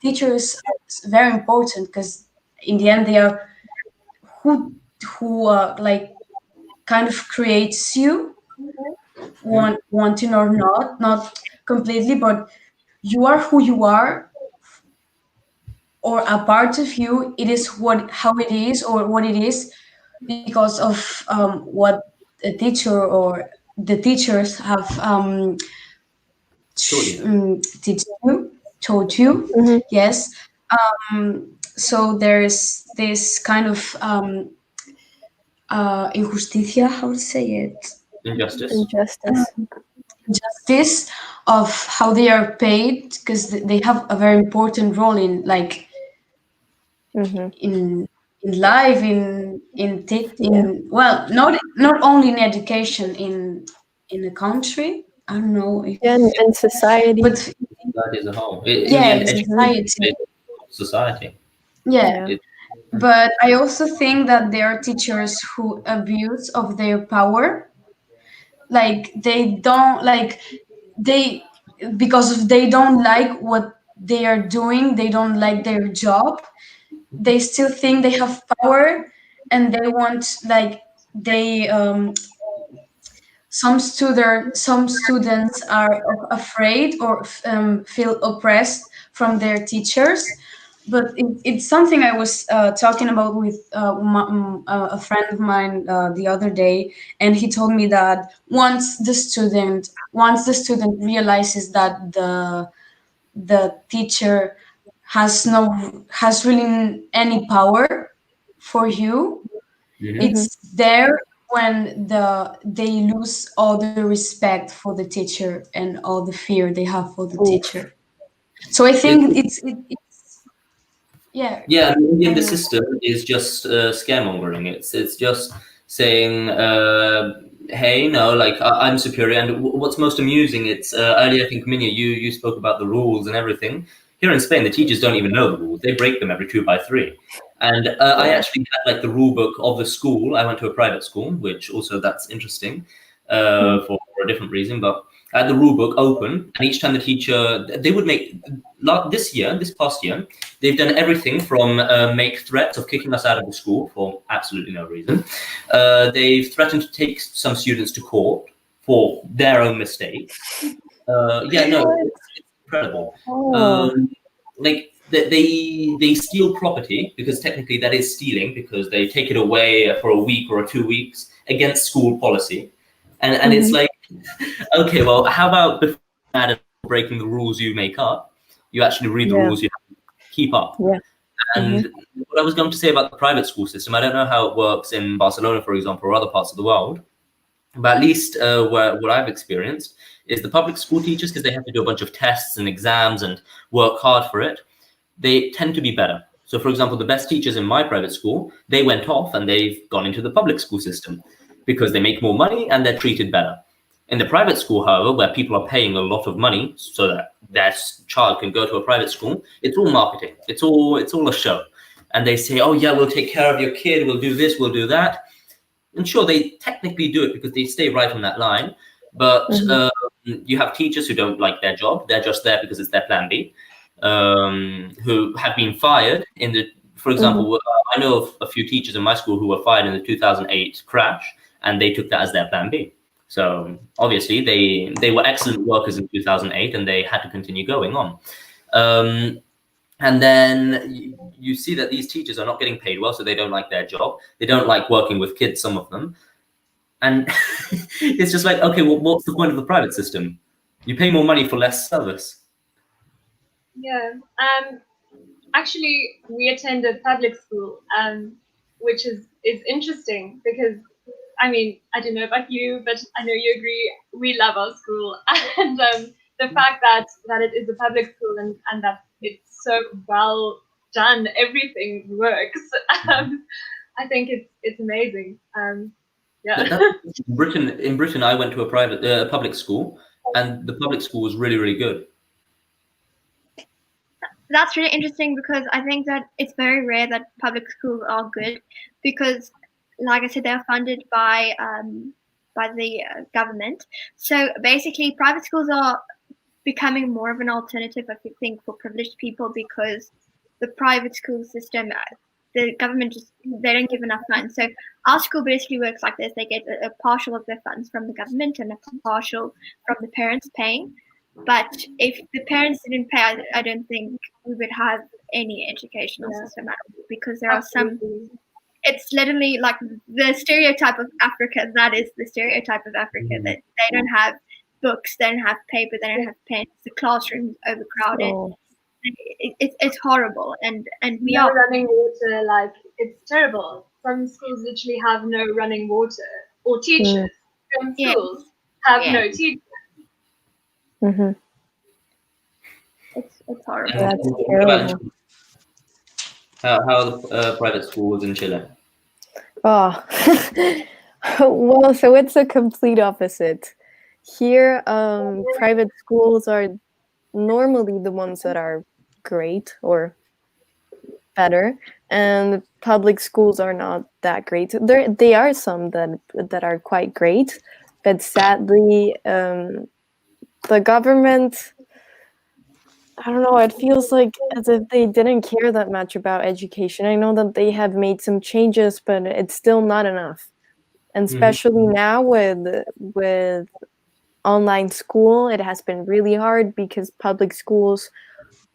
teachers are very important because in the end they are who like kind of creates you, wanting or not completely, but you are who you are, or a part of you, it is how it is or what it is because of what a teacher or the teachers have told you. Yes. So there's this kind of injusticia, how to say it? Injustice of how they are paid, because they have a very important role in like in life, well, not only in education in the country. I don't know if, in society, but Society as a whole. Society. Yeah. But I also think that there are teachers who abuse of their power. Like they don't like because they don't like what they are doing, they don't like their job, they still think they have power, and they want like they some students are afraid or feel oppressed from their teachers. But it's something I was talking about with a friend of mine the other day, and he told me that once the student realizes that the teacher has really any power for you, it's there when they lose all the respect for the teacher and all the fear they have for the teacher. So I think it's yeah. Yeah, in the system is just scaremongering. It's just saying, hey, no, like I'm superior. And what's most amusing, it's earlier, I think, Minya, you spoke about the rules and everything. Here in Spain, the teachers don't even know the rules. They break them every 2 by 3. And I actually had like the rule book of the school. I went to a private school, which also that's interesting for a different reason. But I had the rule book open, and each time the teacher, they would make, this past year, they've done everything from make threats of kicking us out of the school for absolutely no reason. They've threatened to take some students to court for their own mistakes. It's incredible. Like they steal property, because technically that is stealing, because they take it away for a week or 2 weeks against school policy. And it's like, okay, well, how about before breaking the rules you make up, you actually read the rules you have to keep up. And what I was going to say about the private school system, I don't know how it works in Barcelona, for example, or other parts of the world, but at least what I've experienced is the public school teachers, because they have to do a bunch of tests and exams and work hard for it, they tend to be better. So, for example, the best teachers in my private school, they went off and they've gone into the public school system because they make more money and they're treated better. In the private school, however, where people are paying a lot of money so that their child can go to a private school, it's all marketing. It's all a show. And they say, oh, yeah, we'll take care of your kid. We'll do this, we'll do that. And sure, they technically do it because they stay right on that line. But you have teachers who don't like their job. They're just there because it's their plan B, who have been fired for example, I know of a few teachers in my school who were fired in the 2008 crash, and they took that as their plan B. So obviously they were excellent workers in 2008 and they had to continue going on. And then you see that these teachers are not getting paid well, so they don't like their job. They don't like working with kids, some of them. And it's just like, okay, well, what's the point of the private system? You pay more money for less service. Yeah. Actually, we attended public school, which is interesting because, I mean, I don't know about you, but I know you agree, we love our school. And the fact that it is a public school and that it's so well done, everything works. I think it's amazing. Yeah. In Britain, I went to a public school, and the public school was really, really good. That's really interesting because I think that it's very rare that public schools are good because, like I said, they're funded by the government. So basically, private schools are becoming more of an alternative, I think, for privileged people because the private school system, the government they don't give enough funds. So our school basically works like this: they get a partial of their funds from the government and a partial from the parents paying. But if the parents didn't pay, I don't think we would have any educational system at all because there are some. It's literally like the stereotype of Africa. That is the stereotype of Africa. That they don't have books, they don't have paper, they don't have pens. The classroom's overcrowded. Oh. It's horrible, and we no are running water. Like it's terrible. Some schools literally have no running water or teachers. Some schools have no teachers. Mm-hmm. It's horrible. That's What about in terrible. How are the private schools in Chile? Oh, well, so it's a complete opposite. Here, private schools are normally the ones that are great or better, and public schools are not that great. They are some that are quite great, but sadly, the government, I don't know, it feels like as if they didn't care that much about education. I know that they have made some changes, but it's still not enough. And especially now with online school, it has been really hard because public schools,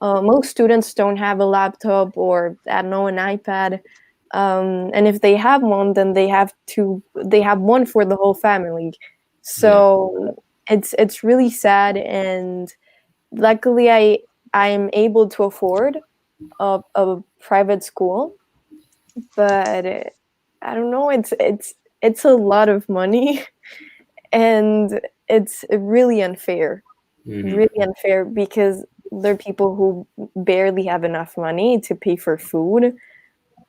most students don't have a laptop or, I don't know, an iPad. And if they have one, then they have one for the whole family. So it's really sad, and luckily I am able to afford a private school, but I don't know, it's a lot of money, and it's really unfair. Really unfair because there are people who barely have enough money to pay for food,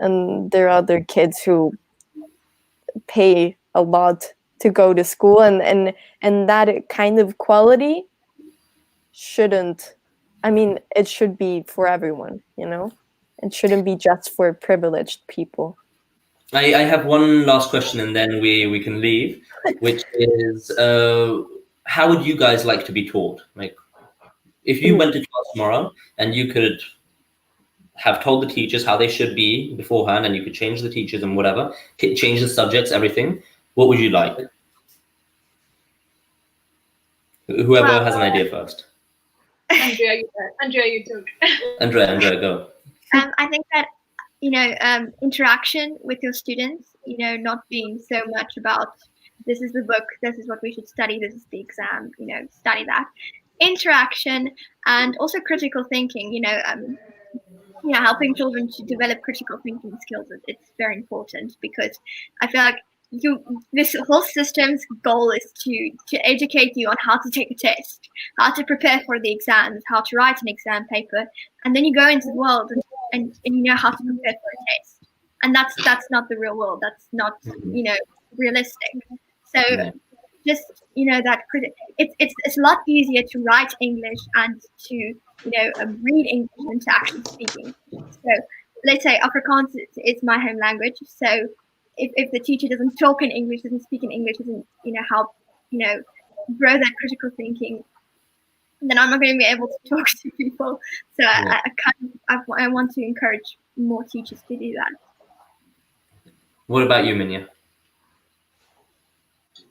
and there are other kids who pay a lot to go to school, and that kind of quality shouldn't, I mean, it should be for everyone, it shouldn't be just for privileged people. I have one last question and then we can leave, which is how would you guys like to be taught? Like, if you went to class tomorrow and you could have told the teachers how they should be beforehand, and you could change the teachers and whatever, change the subjects, everything, what would you like? Whoever has an idea first. Andrea, you took. Andrea, go. I think that, interaction with your students, not being so much about this is the book, this is what we should study, this is the exam, study that. Interaction and also critical thinking, helping children to develop critical thinking skills. It's very important because I feel like this whole system's goal is to educate you on how to take a test, how to prepare for the exams, how to write an exam paper, and then you go into the world and and you know how to prepare for a test. And that's not the real world. That's not, you know, realistic. So Yeah. just, you know, that it's a lot easier to write English and to, you know, read English than to actually speak English. So let's say Afrikaans is my home language. So if the teacher doesn't talk in English, doesn't speak in English, doesn't, you know, help, you know, grow that critical thinking, then I'm not going to be able to talk to people. So Yeah. I want to encourage more teachers to do that. What about you, Minya?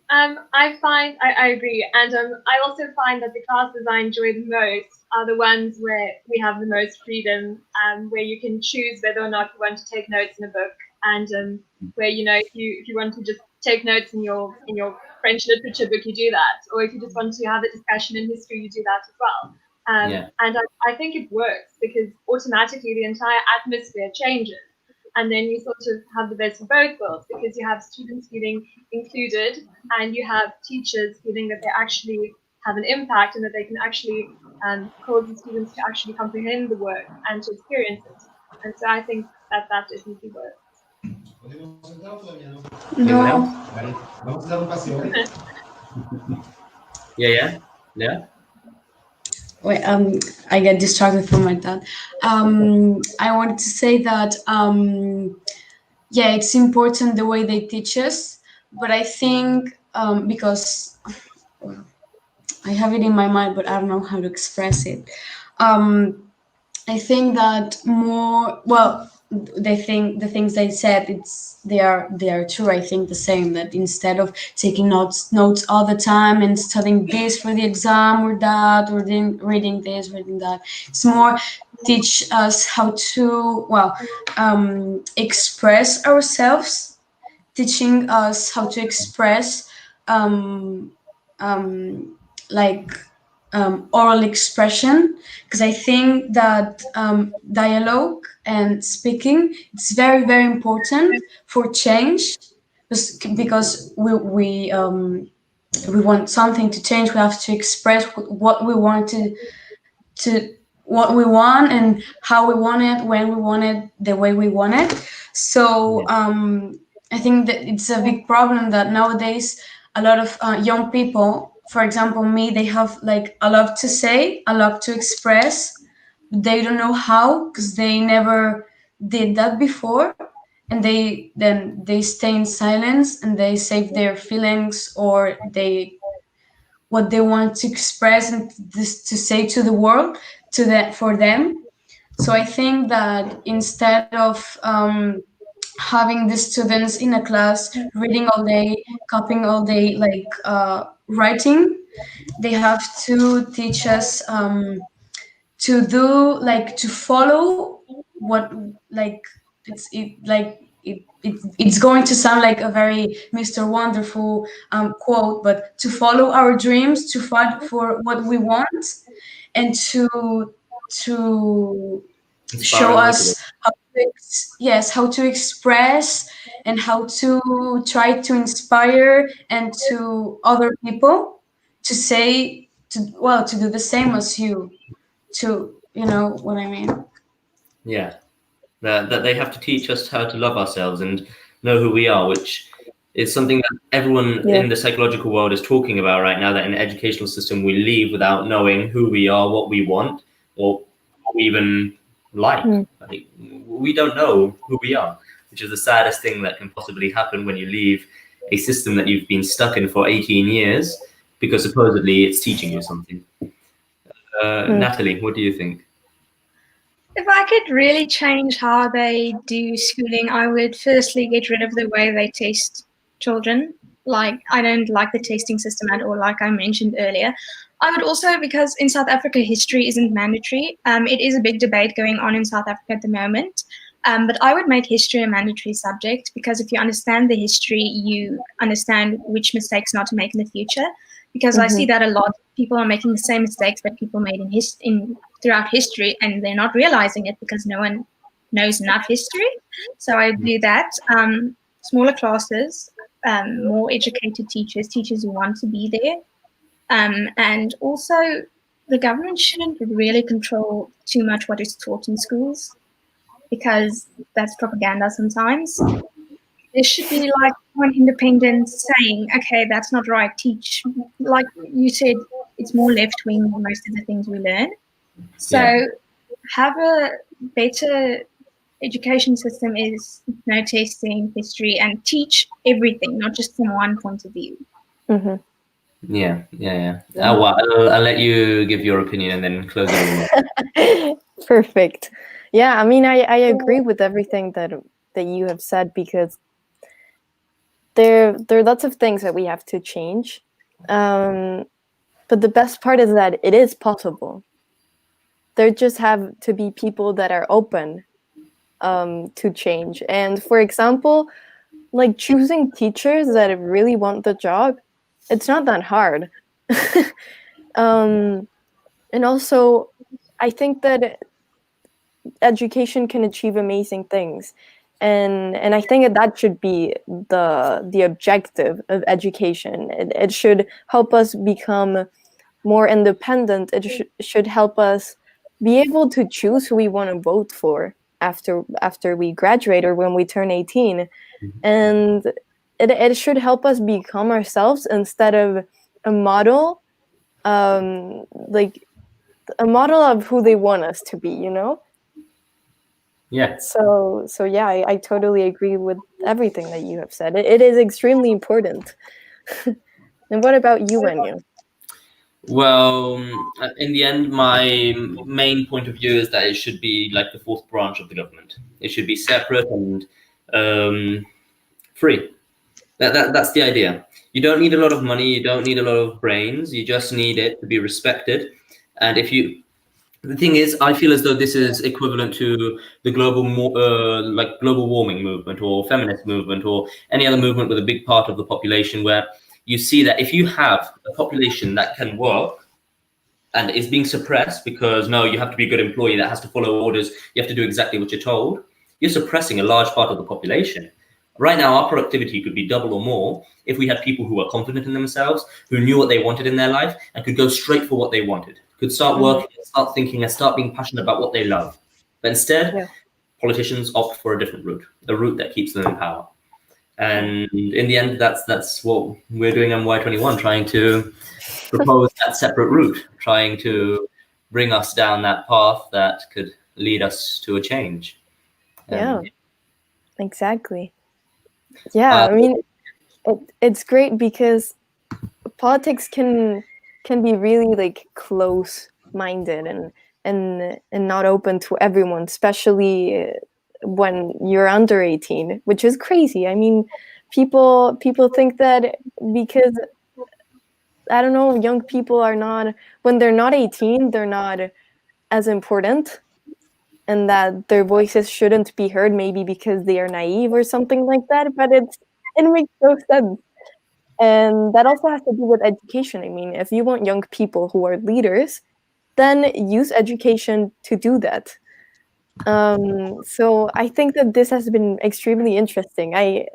I agree, and I also find that the classes I enjoy the most are the ones where we have the most freedom, where you can choose whether or not you want to take notes in a book, and where, you know, if you want to just take notes in your French literature book, you do that, or if you just want to have a discussion in history, you do that as well. Yeah. And I think it works because automatically the entire atmosphere changes. And then you sort of have the best of both worlds because you have students feeling included and you have teachers feeling that they actually have an impact and that they can actually cause the students to actually comprehend the work and to experience it. And so I think that definitely works. Anyone No, else? Yeah. wait, I get distracted from my dad. I wanted to say that, yeah, it's important the way they teach us, but I think because I have it in my mind, but I don't know how to express it. I think that more, well, they think the things they said, they are true. I think the same, that instead of taking notes all the time and studying this for the exam or that, or then reading this, reading that, it's more teach us how to, well, express ourselves, teaching us how to express, um, like, oral expression, because I think that dialogue and speaking, it's very, very important for change, because we want something to change. We have to express what we want to what we want and how we want it, when we want it, the way we want it. So I think that it's a big problem that nowadays a lot of young people, for example me, they have like a lot to say, a lot to express, but they don't know how because they never did that before, and they stay in silence and they save their feelings, or what they want to express and this to say to the world, to that for them. So I think that instead of having the students in a class reading all day, copying all day, like writing, they have to teach us to do, like, to follow what, like, it's going to sound like a very Mr. Wonderful quote, but to follow our dreams, to fight for what we want, and to Inspire show and us how to yes, how to express and how to try to inspire and to other people to say, to do the same as you, to, you know what I mean. Yeah. That they have to teach us how to love ourselves and know who we are, which is something that everyone Yeah. in the psychological world is talking about right now, that in the educational system we leave without knowing who we are, what we want, or what we even like. Like, we don't know who we are, which is the saddest thing that can possibly happen when you leave a system that you've been stuck in for 18 years because supposedly it's teaching you something. Natalie, what do you think? If I could really change how they do schooling, I would firstly get rid of the way they test children. Like, I don't like the testing system at all, like I mentioned earlier. I would also, because in South Africa, history isn't mandatory. It is a big debate going on in South Africa at the moment. But I would make history a mandatory subject, because if you understand the history, you understand which mistakes not to make in the future. Because I see that a lot of people are making the same mistakes that people made throughout history, and they're not realizing it because no one knows enough history. So I do that. Smaller classes, more educated teachers who want to be there. And also, the government shouldn't really control too much what is taught in schools. because that's propaganda sometimes. There should be like one independent saying, okay, that's not right, teach. Like you said, it's more left-wing than most of the things we learn. So have a better education system is no testing, history, and teach everything, not just from one point of view. Mm-hmm. Yeah. Oh, well, I'll let you give your opinion and then close it. Perfect. Yeah, I mean, I agree with everything that you have said, because there are lots of things that we have to change. But the best part is that it is possible. There just have to be people that are open to change. And for example, like choosing teachers that really want the job, it's not that hard. And also, I think that education can achieve amazing things. And I think that should be the objective of education. It should help us become more independent. It should help us be able to choose who we want to vote for after we graduate or when we turn 18. And it should help us become ourselves instead of a model, like a model of who they want us to be, you know? Yeah. So yeah, I totally agree with everything that you have said. It is extremely important. And what about you, Enyo? Well, in the end, my main point of view is that it should be like the fourth branch of the government. It should be separate and free. That's the idea. You don't need a lot of money. You don't need a lot of brains. You just need it to be respected. And the thing is, I feel as though this is equivalent to the global warming movement or feminist movement or any other movement with a big part of the population, where you see that if you have a population that can work and is being suppressed because, no, you have to be a good employee that has to follow orders, you have to do exactly what you're told, you're suppressing a large part of the population. Right now, our productivity could be double or more if we had people who were confident in themselves, who knew what they wanted in their life and could go straight for what they wanted, could start working, start thinking, and start being passionate about what they love. But instead, politicians opt for a different route, a route that keeps them in power. And in the end, that's what we're doing on Y21, trying to propose that separate route, trying to bring us down that path that could lead us to a change. Yeah, exactly. Yeah, I mean, it's great because politics can be really like close-minded and not open to everyone, especially when you're under 18, which is crazy. I mean, people think that because, I don't know, young people are not, when they're not 18, they're not as important, and that their voices shouldn't be heard, maybe because they are naive or something like that. But it makes no sense. And that also has to do with education. I mean, if you want young people who are leaders, then use education to do that. So I think that this has been extremely interesting. I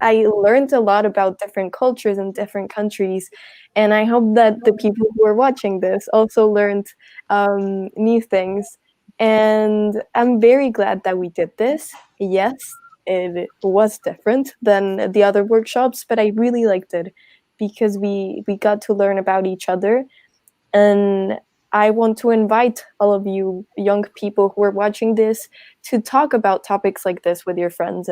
learned a lot about different cultures and different countries, and I hope that the people who are watching this also learned new things. And I'm very glad that we did this. Yes, it was different than the other workshops, but I really liked it because we got to learn about each other. And I want to invite all of you young people who are watching this to talk about topics like this with your friends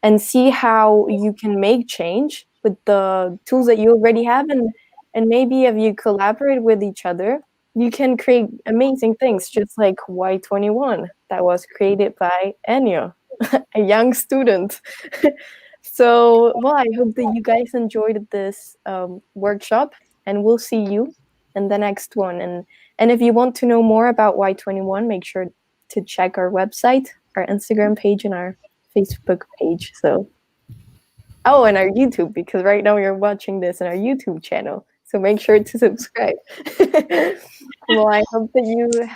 and see how you can make change with the tools that you already have. And maybe if you collaborate with each other, you can create amazing things, just like Y21 that was created by Enyo, a young student. So, well, I hope that you guys enjoyed this workshop, and we'll see you in the next one. And if you want to know more about Y21, make sure to check our website, our Instagram page, and our Facebook page. So, oh, and our YouTube, because right now you're watching this on our YouTube channel. So make sure to subscribe. Well, I hope that you have